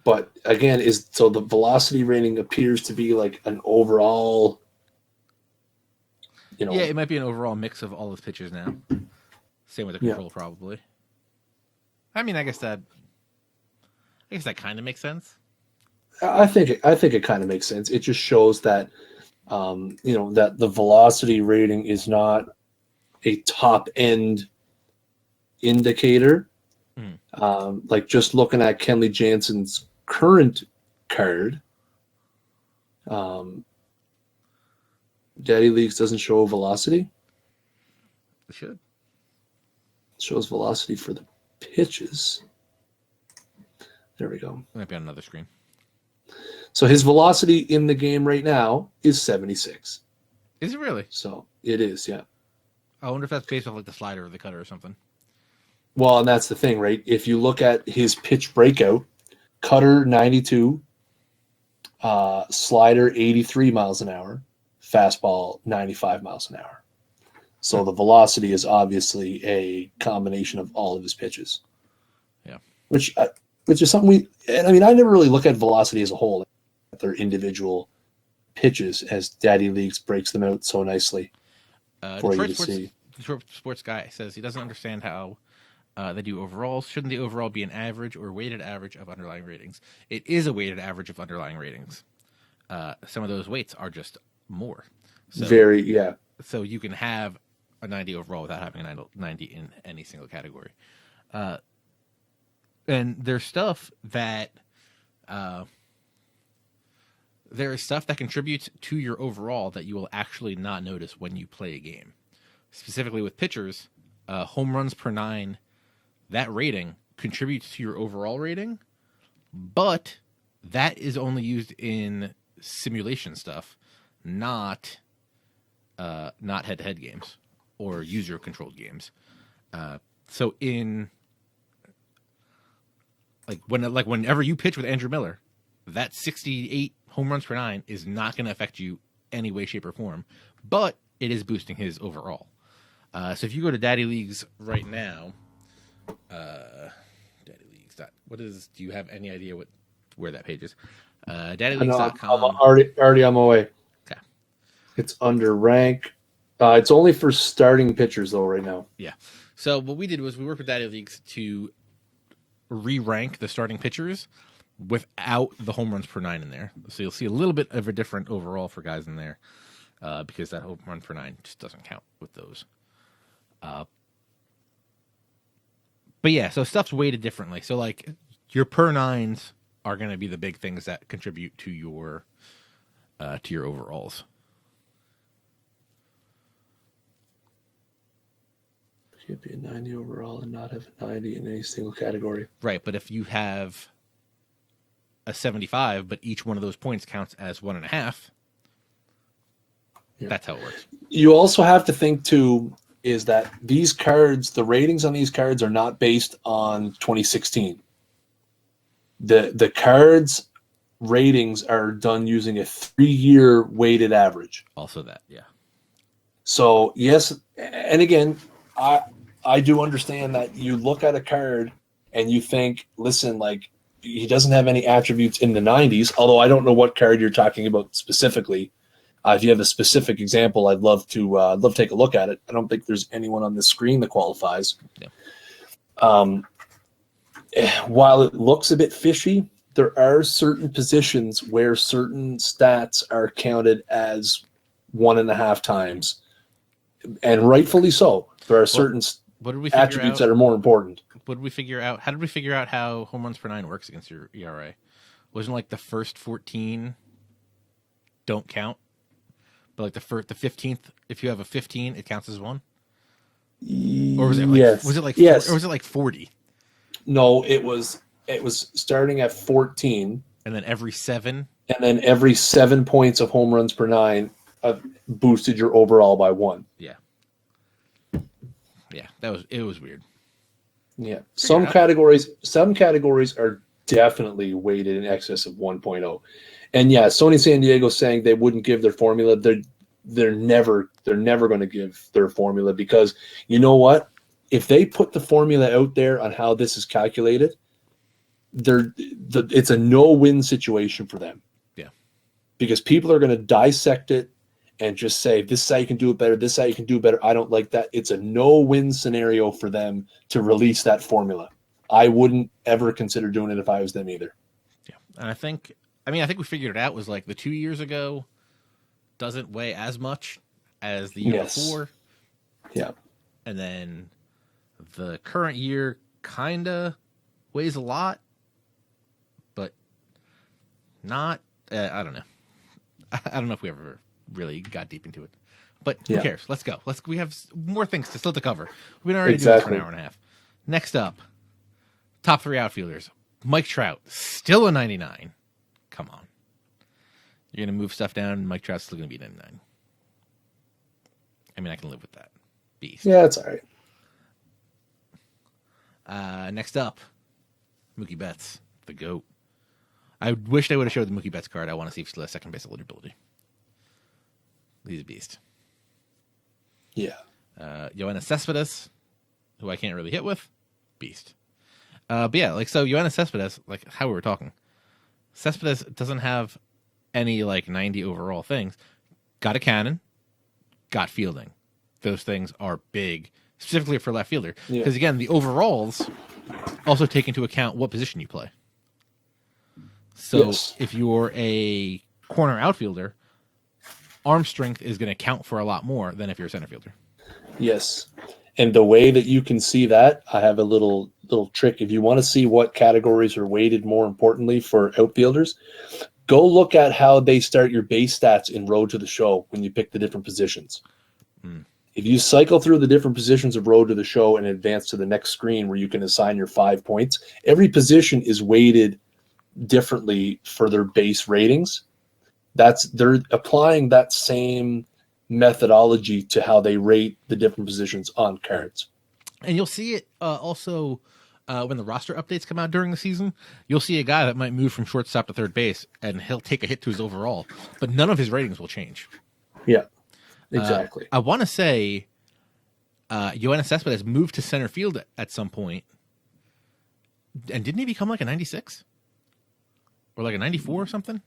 S2: But again, so the velocity rating appears to be like an overall, you know.
S1: Yeah, it might be an overall mix of all his pitches now. Same with the control, probably. I mean, I guess that kind of makes sense.
S2: I think it kind of makes sense. It just shows that, you know, that the velocity rating is not a top end indicator. Like just looking at Kenley Jansen's current card, Daddy Leagues doesn't show velocity.
S1: It should.
S2: It shows velocity for the pitches. There we go.
S1: It might be on another screen.
S2: So his velocity in the game right now is 76.
S1: Is it really?
S2: So it is, yeah.
S1: I wonder if that's based off like the slider or the cutter or something.
S2: Well, and that's the thing, right? If you look at his pitch breakout, cutter 92, slider 83 miles an hour, fastball 95 miles an hour. So the velocity is obviously a combination of all of his pitches.
S1: Yeah.
S2: Which is something I never really look at velocity as a whole, their individual pitches, as Daddy Leagues breaks them out so nicely for you to see.
S1: Detroit Sports Guy says he doesn't understand how they do overalls. Shouldn't the overall be an average or weighted average of underlying ratings? It is a weighted average of underlying ratings. Some of those weights are just more. So, So you can have a 90 overall without having a 90 in any single category. And there's stuff that contributes to your overall that you will actually not notice when you play a game. Specifically with pitchers, home runs per 9, that rating contributes to your overall rating, but that is only used in simulation stuff, not head-to-head games or user-controlled games. So in whenever you pitch with Andrew Miller, that 68 home runs per 9 is not going to affect you any way, shape, or form, but it is boosting his overall. So if you go to Daddy Leagues right now, Daddy Leagues. Do you have any idea where that page is? DaddyLeagues.com.
S2: I'm already on my way.
S1: Okay.
S2: It's under rank. It's only for starting pitchers though right now.
S1: Yeah. So what we did was we worked with Daddy Leagues to re-rank the starting pitchers without the home runs per nine in there. So you'll see a little bit of a different overall for guys in there because that home run per nine just doesn't count with those. But yeah, so stuff's weighted differently. So like your per nines are going to be the big things that contribute to your overalls.
S2: You could be a 90 overall and not have a 90 in any single category.
S1: Right, but if you have a 75, but each one of those points counts as 1.5, that's how it works.
S2: You also have to think too is that these cards, the ratings on these cards are not based on 2016. The cards ratings are done using a 3-year weighted average.
S1: Also that, yeah.
S2: So yes, and again, I do understand that you look at a card and you think, listen, like he doesn't have any attributes in the 90s, although I don't know what card you're talking about specifically. If you have a specific example, I'd love to take a look at it. I don't think there's anyone on the screen that qualifies. Yeah. While it looks a bit fishy, there are certain positions where certain stats are counted as 1.5 times, and rightfully so. There are certain attributes that are more important.
S1: What did we figure out? How did we figure out how home runs per nine works against your ERA? Wasn't like the first 14 don't count, but like the 15th, if you have a 15, it counts as one. Or was it like,
S2: yes?
S1: Was it like
S2: yes?
S1: Or was it like 40?
S2: No, it was starting at 14,
S1: and then every 7,
S2: and then every 7 points of home runs per nine boosted your overall by 1.
S1: Yeah. Yeah, it was weird.
S2: Yeah. Some categories are definitely weighted in excess of 1.0. And yeah, Sony San Diego saying they wouldn't give their formula. They're never going to give their formula, because you know what? If they put the formula out there on how this is calculated, it's a no-win situation for them.
S1: Yeah.
S2: Because people are going to dissect it and just say, this is how you can do it better, this is how you can do better. I don't like that. It's a no-win scenario for them to release that formula. I wouldn't ever consider doing it if I was them either.
S1: Yeah. And I think we figured it out was like the 2 years ago doesn't weigh as much as the year before.
S2: Yeah.
S1: And then the current year kind of weighs a lot, but not, I don't know. I don't know if we ever really got deep into it, but who cares? Let's go. We have more things still to cover. We've been already doing this for an hour and a half. Next up, top 3 outfielders. Mike Trout, still a 99. Come on. You're going to move stuff down. Mike Trout's still going to be 99. I mean, I can live with that. Beast.
S2: Yeah, it's all right.
S1: Next up, Mookie Betts, the GOAT. I wish they would have showed the Mookie Betts card. I want to see if he still has second base eligibility. He's a beast.
S2: Yeah.
S1: Yoenis Cespedes, who I can't really hit with, beast. But yeah, like, so Yoenis Cespedes, like how we were talking, Cespedes doesn't have any like 90 overall things. Got a cannon, got fielding. Those things are big, specifically for left fielder. Because again, the overalls also take into account what position you play. So if you're a corner outfielder, arm strength is going to count for a lot more than if you're a center fielder.
S2: Yes. And the way that you can see that, I have a little trick. If you want to see what categories are weighted more importantly for outfielders, go look at how they start your base stats in Road to the Show when you pick the different positions. If you cycle through the different positions of Road to the Show and advance to the next screen where you can assign your 5 points, every position is weighted differently for their base ratings. They're applying that same methodology to how they rate the different positions on cards.
S1: And you'll see it also when the roster updates come out during the season. You'll see a guy that might move from shortstop to third base, and he'll take a hit to his overall, but none of his ratings will change.
S2: Yeah, exactly.
S1: I want to say Yoenis Cespedes moved to center field at some point, and didn't he become like a 96? Or like a 94 or something?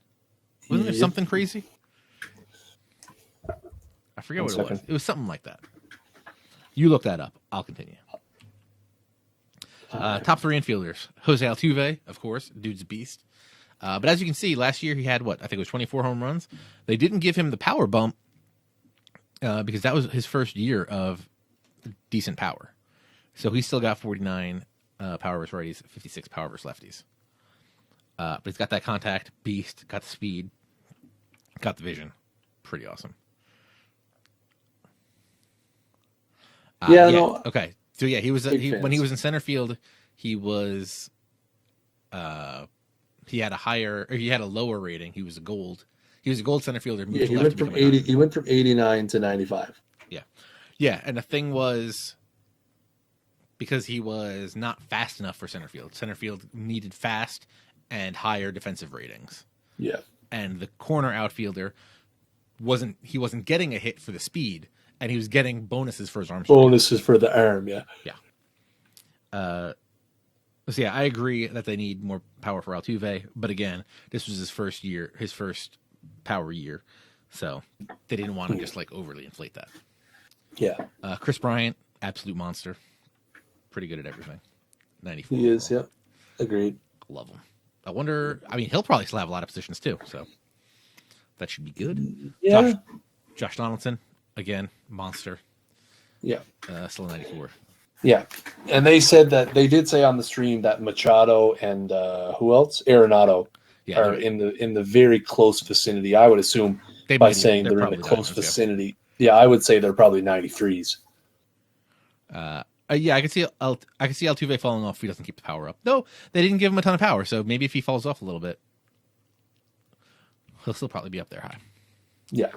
S1: Wasn't there something crazy? I forget what it was. It was something like that. You look that up. I'll continue. Top 3 infielders. Jose Altuve, of course. Dude's a beast. But as you can see, last year he had I think it was 24 home runs. They didn't give him the power bump because that was his first year of decent power. So he still got 49 power versus righties, 56 power versus lefties. But he's got that contact beast, got the speed, got the vision. Pretty awesome.
S2: No.
S1: Okay. So yeah, he was when he was in center field, he was he had a lower rating. He was a gold. He was a gold center fielder.
S2: Yeah, he went from 80. He went from 89 to 95.
S1: Yeah, yeah. And the thing was, because he was not fast enough for center field. Center field needed fast and higher defensive ratings.
S2: Yeah.
S1: And the corner outfielder wasn't getting a hit for the speed, and he was getting bonuses for his arm strength.
S2: Bonuses for the arm, yeah.
S1: Yeah. So yeah, I agree that they need more power for Altuve, but again, this was his first power year, so they didn't want to just like overly inflate that.
S2: Yeah.
S1: Chris Bryant, absolute monster, pretty good at everything. 94.
S2: He is, yeah. Agreed.
S1: Love him. I wonder. I mean, he'll probably still have a lot of positions too, so that should be good.
S2: Yeah.
S1: Josh Donaldson, again, monster.
S2: Yeah.
S1: Still 94.
S2: Yeah. And they did say on the stream that Machado and who else? Arenado are in the very close vicinity. I would assume by saying they're in the close vicinity. Yeah, I would say they're probably 93s.
S1: Yeah, I can see Altuve falling off if he doesn't keep the power up. No, they didn't give him a ton of power, so maybe if he falls off a little bit, he'll still probably be up there high.
S2: Yeah.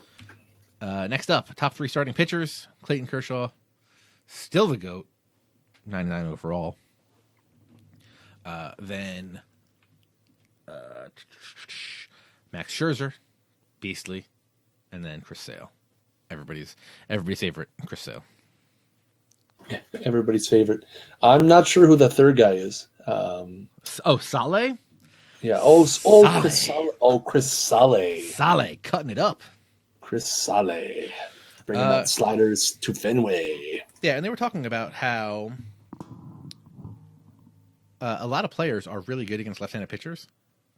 S1: Next up, top 3 starting pitchers. Clayton Kershaw, still the GOAT, 99 overall. Then Max Scherzer, beastly, and then Chris Sale, everybody's favorite, Chris Sale.
S2: Yeah, everybody's favorite. I'm not sure who the third guy is.
S1: Saleh?
S2: Yeah. Chris Saleh. Chris Saleh.
S1: Saleh, cutting it up.
S2: Chris Saleh. Bringing that sliders to Fenway.
S1: Yeah, and they were talking about how a lot of players are really good against left-handed pitchers,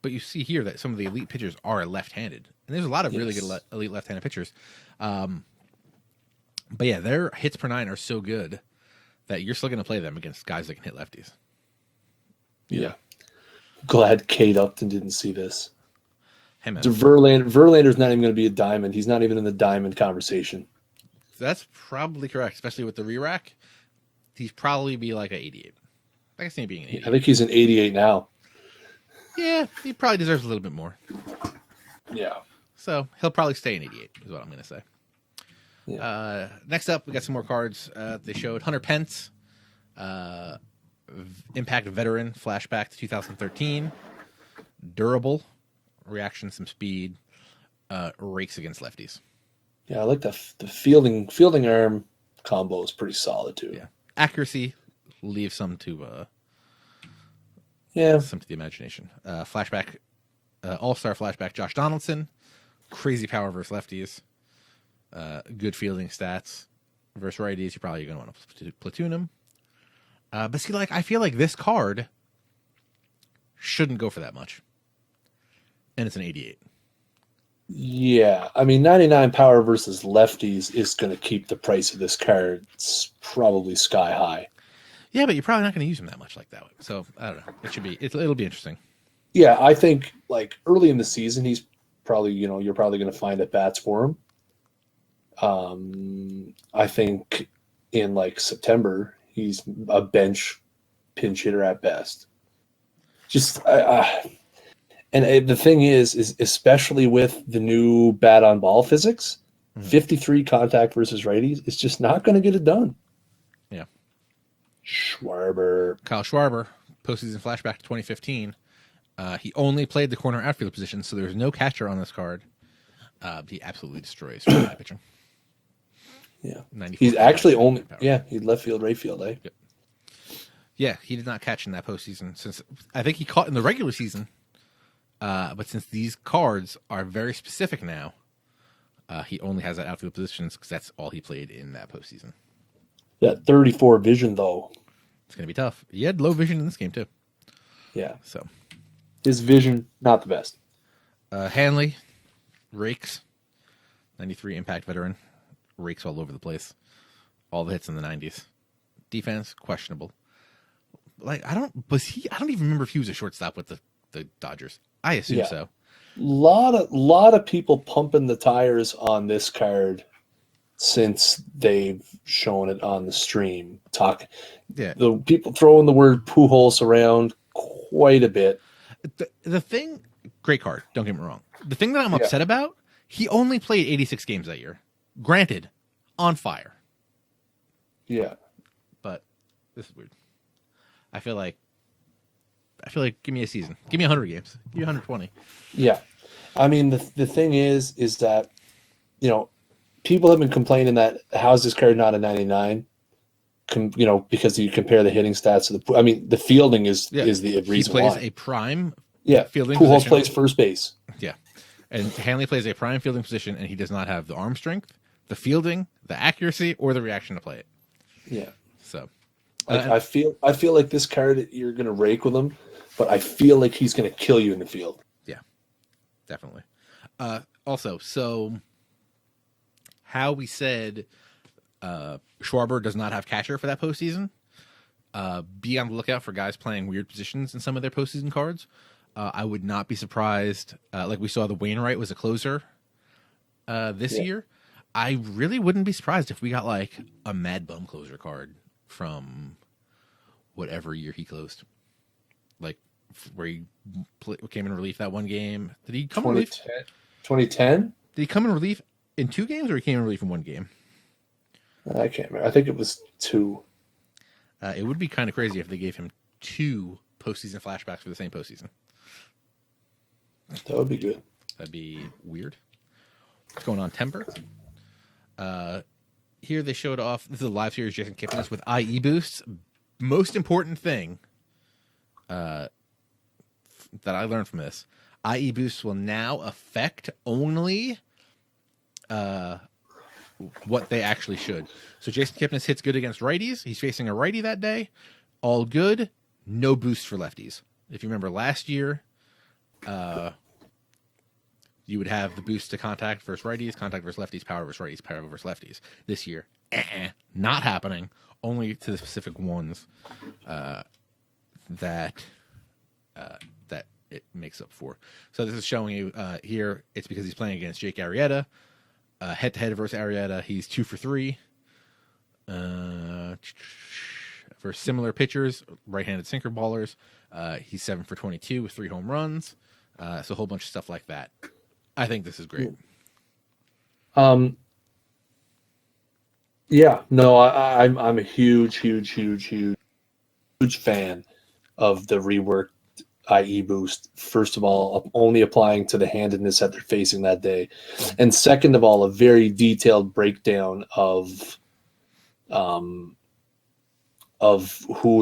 S1: but you see here that some of the elite pitchers are left-handed. And there's a lot of really good elite left-handed pitchers. But yeah, their hits per 9 are so good that you're still going to play them against guys that can hit lefties.
S2: Yeah. Glad Kate Upton didn't see this.
S1: Hey, man.
S2: Verlander's not even going to be a diamond. He's not even in the diamond conversation.
S1: That's probably correct, especially with the re-rack. He's probably be like an 88. I can see him being an 88.
S2: I think he's an 88 now.
S1: Yeah, he probably deserves a little bit more.
S2: Yeah.
S1: So he'll probably stay an 88 is what I'm going to say.
S2: Yeah.
S1: Next up, we got some more cards. They showed Hunter Pence, Impact Veteran, flashback to 2013, durable, reaction, some speed, rakes against lefties.
S2: Yeah, I like the fielding arm combo is pretty solid too.
S1: Yeah, accuracy, leave some to some to the imagination. Flashback, all-star flashback, Josh Donaldson, crazy power versus lefties. Good fielding stats versus righties. You're probably going to want to platoon him. But see, I feel like this card shouldn't go for that much. And it's an 88.
S2: Yeah. I mean, 99 power versus lefties is going to keep the price of this card probably sky high.
S1: Yeah, but you're probably not going to use him that much like that way. So, I don't know. It'll be interesting.
S2: Yeah, I think early in the season, he's probably, you're probably going to find at bats for him. I think in September he's a bench pinch hitter at best. And the thing is especially with the new bat on ball physics, 53 contact versus righties is just not going to get it done.
S1: Yeah.
S2: Kyle
S1: Schwarber, postseason flashback to 2015. He only played the corner outfield position, so there's no catcher on this card. He absolutely destroys pitching.
S2: Yeah, he's actually only he left field, right field, eh?
S1: Yep. Yeah, he did not catch in that postseason. Since I think he caught in the regular season, but since these cards are very specific now, he only has that outfield positions because that's all he played in that postseason.
S2: Yeah, 34 vision though.
S1: It's gonna be tough. He had low vision in this game too.
S2: Yeah.
S1: So,
S2: His vision, not the best.
S1: Hanley, rakes, 93 impact veteran, rakes all over the place. All the hits in the 90s. Defense, questionable. Like, I don't even remember if he was a shortstop with the Dodgers. I assume so.
S2: Lot of people pumping the tires on this card since they've shown it on the stream. The people throwing the word Pujols around quite a bit.
S1: The thing, great card, don't get me wrong. The thing that I'm upset about, he only played 86 games that year. Granted, on fire.
S2: Yeah.
S1: But this is weird. I feel like give me a season. Give me 100 games. Give me 120.
S2: Yeah. I mean, the thing is that, people have been complaining that how's this card not a 99? Because you compare the hitting stats to the fielding is the reason why.
S1: He plays a prime
S2: fielding Pujols position. Plays first base.
S1: Yeah. And Hanley plays a prime fielding position, and he does not have the arm strength, the fielding, the accuracy, or the reaction to play it.
S2: Yeah.
S1: So
S2: I feel like this card, you're going to rake with him, but I feel like he's going to kill you in the field.
S1: Yeah, definitely. Also, so how we said Schwarber does not have catcher for that postseason. Be on the lookout for guys playing weird positions in some of their postseason cards. I would not be surprised. Like we saw, the Wainwright was a closer this year. I really wouldn't be surprised if we got like a Mad Bum closer card from whatever year he closed. Like where he came in relief that one game. Did he come in relief?
S2: 2010?
S1: Did he come in relief in 2 games, or he came in relief in 1 game?
S2: I can't remember. I think it was 2.
S1: It would be kind of crazy if they gave him 2 postseason flashbacks for the same postseason.
S2: That would be good.
S1: That'd be weird. What's going on, Timber? Here they showed off. This is a live series. Jason Kipnis with IE boosts. Most important thing that I learned from this: IE boosts will now affect only what they actually should. So Jason Kipnis hits good against righties. He's facing a righty that day. All good. No boost for lefties. If you remember last year, you would have the boost to contact versus righties, contact versus lefties, power versus righties, power versus lefties. This year, not happening. Only to the specific ones that it makes up for. So this is showing you here. It's because he's playing against Jake Arrieta. Head-to-head versus Arrieta, he's 2 for 3. For similar pitchers, right-handed sinker ballers, he's 7 for 22 with 3 home runs. So a whole bunch of stuff like that. I think this is great.
S2: Yeah, no, I'm a huge fan of the reworked IE boost. First of all, only applying to the handedness that they're facing that day, and second of all, a very detailed breakdown of who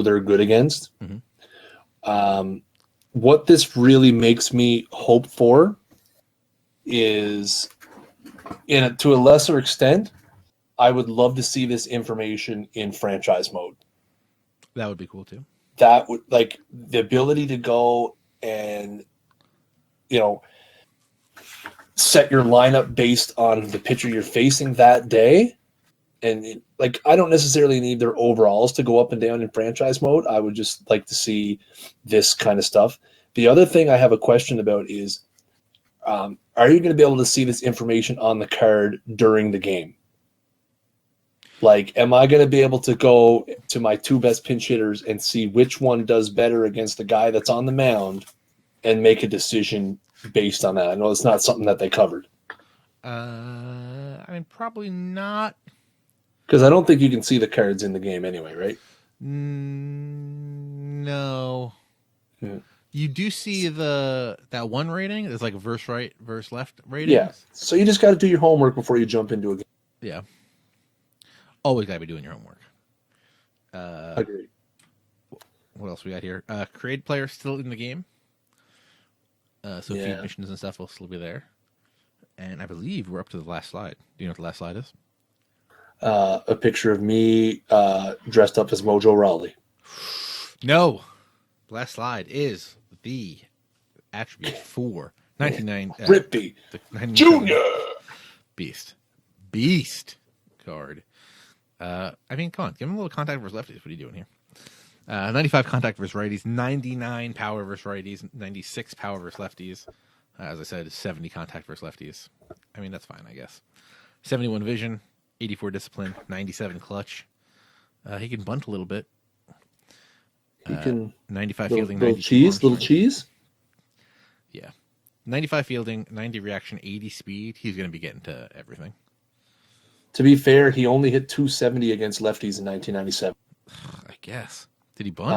S2: they're good against. Mm-hmm. What this really makes me hope for is, to a lesser extent, I would love to see this information in franchise mode.
S1: That would be cool too.
S2: That would, like, the ability to go and, set your lineup based on the pitcher you're facing that day. And I don't necessarily need their overalls to go up and down in franchise mode. I would just like to see this kind of stuff. The other thing I have a question about is, are you going to be able to see this information on the card during the game? Am I going to be able to go to my 2 best pinch hitters and see which one does better against the guy that's on the mound and make a decision based on that? I know it's not something that they covered.
S1: Probably not.
S2: Because I don't think you can see the cards in the game anyway, right?
S1: No. Yeah. You do see that one rating. It's like verse right, verse left rating.
S2: Yeah. So you just got to do your homework before you jump into a game.
S1: Yeah. Always got to be doing your homework.
S2: Agreed.
S1: What else we got here? Create players still in the game. Feed missions and stuff will still be there. And I believe we're up to the last slide. Do you know what the last slide is?
S2: A picture of me dressed up as Mojo Rawley.
S1: No. The last slide is the attribute 4. 99.
S2: Rippy.
S1: 97
S2: Junior.
S1: Beast card. I mean, come on. Give him a little contact versus lefties. What are you doing here? 95 contact versus righties. 99 power versus righties. 96 power versus lefties. As I said, 70 contact versus lefties. I mean, that's fine, I guess. 71 vision. 84 discipline. 97 clutch. He can bunt a little bit.
S2: He can
S1: 95
S2: little,
S1: fielding.
S2: little cheese. Little cheese.
S1: Yeah. 95 fielding, 90 reaction, 80 speed. He's going to be getting to everything.
S2: To be fair, he only hit 270 against lefties in 1997.
S1: I guess. Did he bunt?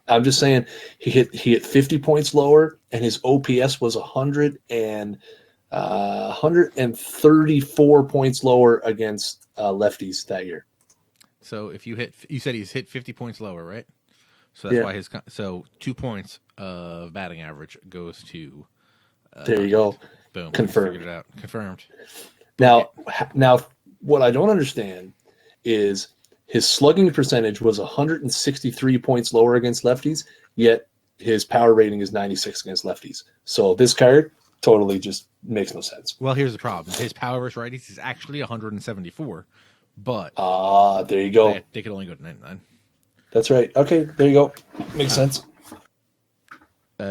S2: I'm just saying he hit 50 points lower, and his OPS was 134 points lower against lefties that year.
S1: So if you said he's hit 50 points lower, right? So that's why so 2 points of batting average goes to.
S2: There you go.
S1: Boom.
S2: Confirmed.
S1: Figured it out. Confirmed.
S2: Now, what I don't understand is his slugging percentage was 163 points lower against lefties, yet his power rating is 96 against lefties. So this card totally just makes no sense.
S1: Well, here's the problem. His power versus righties is actually 174, but
S2: there you go.
S1: They could only go to 99.
S2: That's right. Okay, there you go. Makes sense.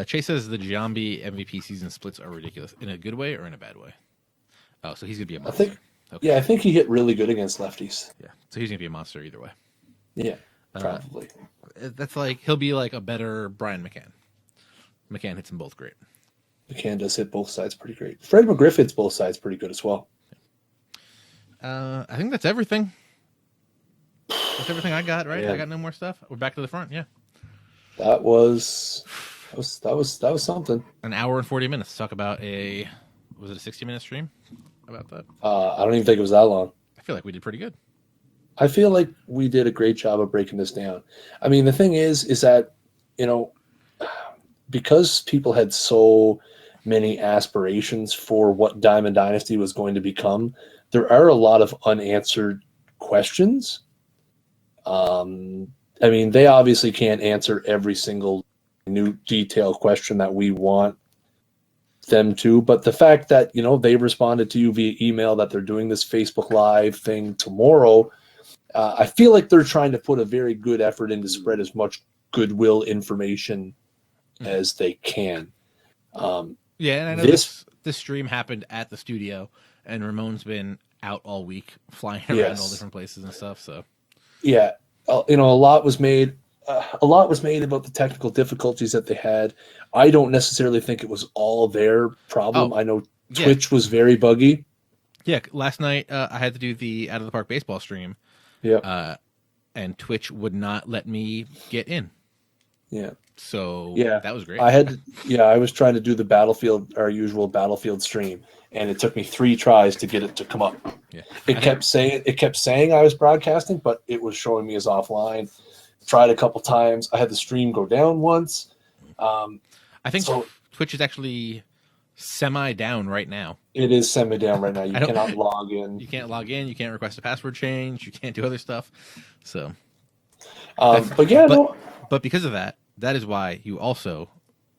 S1: Chase says the Giambi MVP season splits are ridiculous. In a good way or in a bad way? Oh, so he's going to be a monster.
S2: I think he hit really good against lefties.
S1: Yeah, so he's going to be a monster either way.
S2: Yeah, probably.
S1: That's like, he'll be like a better Brian McCann. McCann hits them both great.
S2: McCann does hit both sides pretty great. Fred McGriff hits both sides pretty good as well.
S1: I think that's everything. That's everything I got, right?
S2: Yeah.
S1: I got no more stuff. We're back to the front, yeah.
S2: That was something.
S1: An hour and 40 minutes to talk about was it a 60-minute stream about that?
S2: I don't even think it was that long.
S1: I feel like we did pretty good.
S2: I feel like we did a great job of breaking this down. I mean, the thing is that, because people had so many aspirations for what Diamond Dynasty was going to become, there are a lot of unanswered questions. I mean, they obviously can't answer every single new detailed question that we want them to, but the fact that, they responded to you via email that they're doing this Facebook Live thing tomorrow, I feel like they're trying to put a very good effort in to spread as much goodwill information as they can.
S1: Yeah, and I know this stream happened at the studio, and Ramon's been out all week, flying around all different places and stuff. So,
S2: yeah, a lot was made. A lot was made about the technical difficulties that they had. I don't necessarily think it was all their problem. I know Twitch was very buggy.
S1: Yeah, last night I had to do the Out of the Park baseball stream.
S2: Yeah,
S1: and Twitch would not let me get in.
S2: Yeah.
S1: So that was great.
S2: I was trying to do the Battlefield, our usual Battlefield stream, and it took me 3 tries to get it to come up.
S1: Yeah.
S2: It kept saying I was broadcasting, but it was showing me as offline. Tried a couple times. I had the stream go down once.
S1: I think Twitch is actually semi down right now.
S2: It is semi down right now. You cannot log in.
S1: You can't log in. You can't request a password change. You can't do other stuff. So, but because of that, that is why you also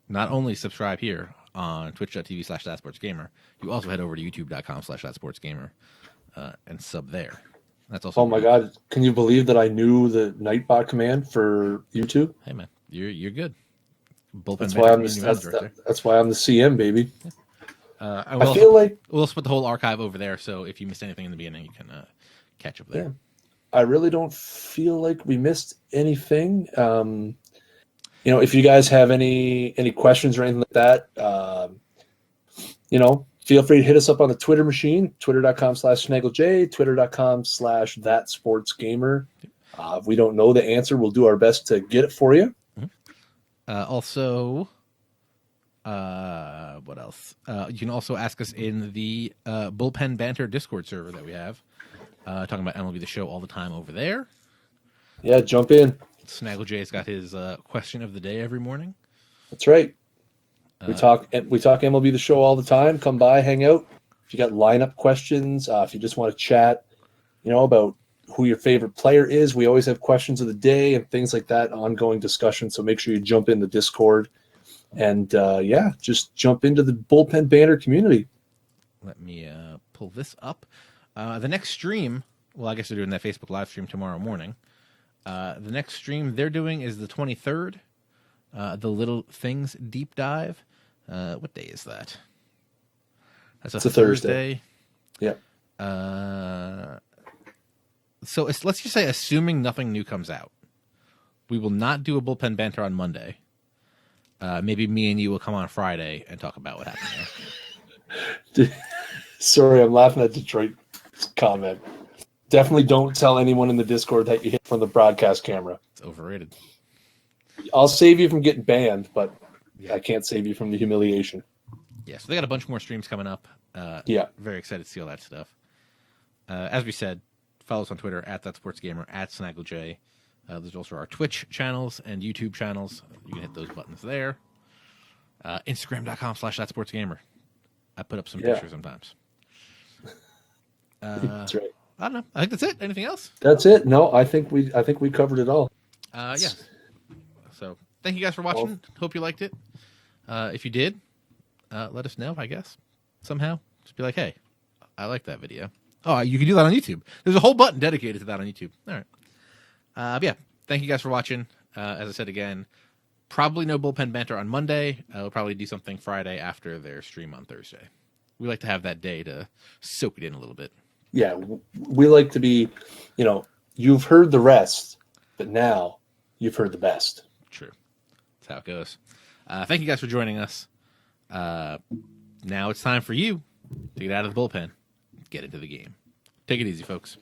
S1: not only subscribe here on twitch.tv/thatsportsgamer, you also head over to youtube.com/thatsportsgamer and sub there. That's also.
S2: Oh my God! Can you believe that I knew the Nightbot command for YouTube?
S1: Hey man, you're good. Bullpen
S2: That's
S1: Banter,
S2: that's why I'm the CM, baby.
S1: Yeah.
S2: I feel like
S1: we'll split the whole archive over there, so if you missed anything in the beginning, you can catch up there.
S2: Yeah. I really don't feel like we missed anything. If you guys have any questions or anything like that, feel free to hit us up on the Twitter machine, twitter.com/SnaggleJ, twitter.com/thatsportsgamer. If we don't know the answer, we'll do our best to get it for you.
S1: Also, what else? You can also ask us in the Bullpen Banter Discord server that we have, talking about MLB The Show all the time over there.
S2: Yeah, jump in.
S1: Snaggle J's got his question of the day every morning.
S2: That's right. We talk MLB The Show all the time. Come by, hang out. If you got lineup questions, if you just want to chat, about who your favorite player is, we always have questions of the day and things like that, ongoing discussion. So make sure you jump in the Discord. And yeah, just jump into the Bullpen Banter community.
S1: Let me pull this up. The next stream, well, I guess they're doing that Facebook live stream tomorrow morning. The next stream they're doing is the 23rd, the Little Things Deep Dive. What day is that? That's
S2: It's a Thursday.
S1: Yeah. So let's just say, assuming nothing new comes out, we will not do a Bullpen Banter on Monday. Maybe me and you will come on Friday and talk about what happened there.
S2: Sorry, I'm laughing at Detroit's comment. Definitely don't tell anyone in the Discord that you hit from the broadcast camera.
S1: It's overrated.
S2: I'll save you from getting banned, but I can't save you from the humiliation.
S1: Yeah, so they got a bunch more streams coming up. Very excited to see all that stuff. As we said, follow us on Twitter @ThatSportsGamer, @SnaggleJ. There's also our Twitch channels and YouTube channels. You can hit those buttons there. Instagram.com/ThatSportsGamer. I put up some pictures sometimes.
S2: That's right.
S1: I don't know. I think that's it. Anything else?
S2: That's it. No, I think we covered it all.
S1: Yeah. So thank you guys for watching. Hope you liked it. If you did, let us know, I guess. Somehow. Just be like, hey, I like that video. Oh, you can do that on YouTube. There's a whole button dedicated to that on YouTube. All right. But yeah, thank you guys for watching. As I said again, probably no Bullpen Banter on Monday. We'll probably do something Friday after their stream on Thursday. We like to have that day to soak it in a little bit.
S2: Yeah, we like to be, you've heard the rest, but now you've heard the best.
S1: True. That's how it goes. Thank you guys for joining us. Now it's time for you to get out of the bullpen, get into the game. Take it easy, folks.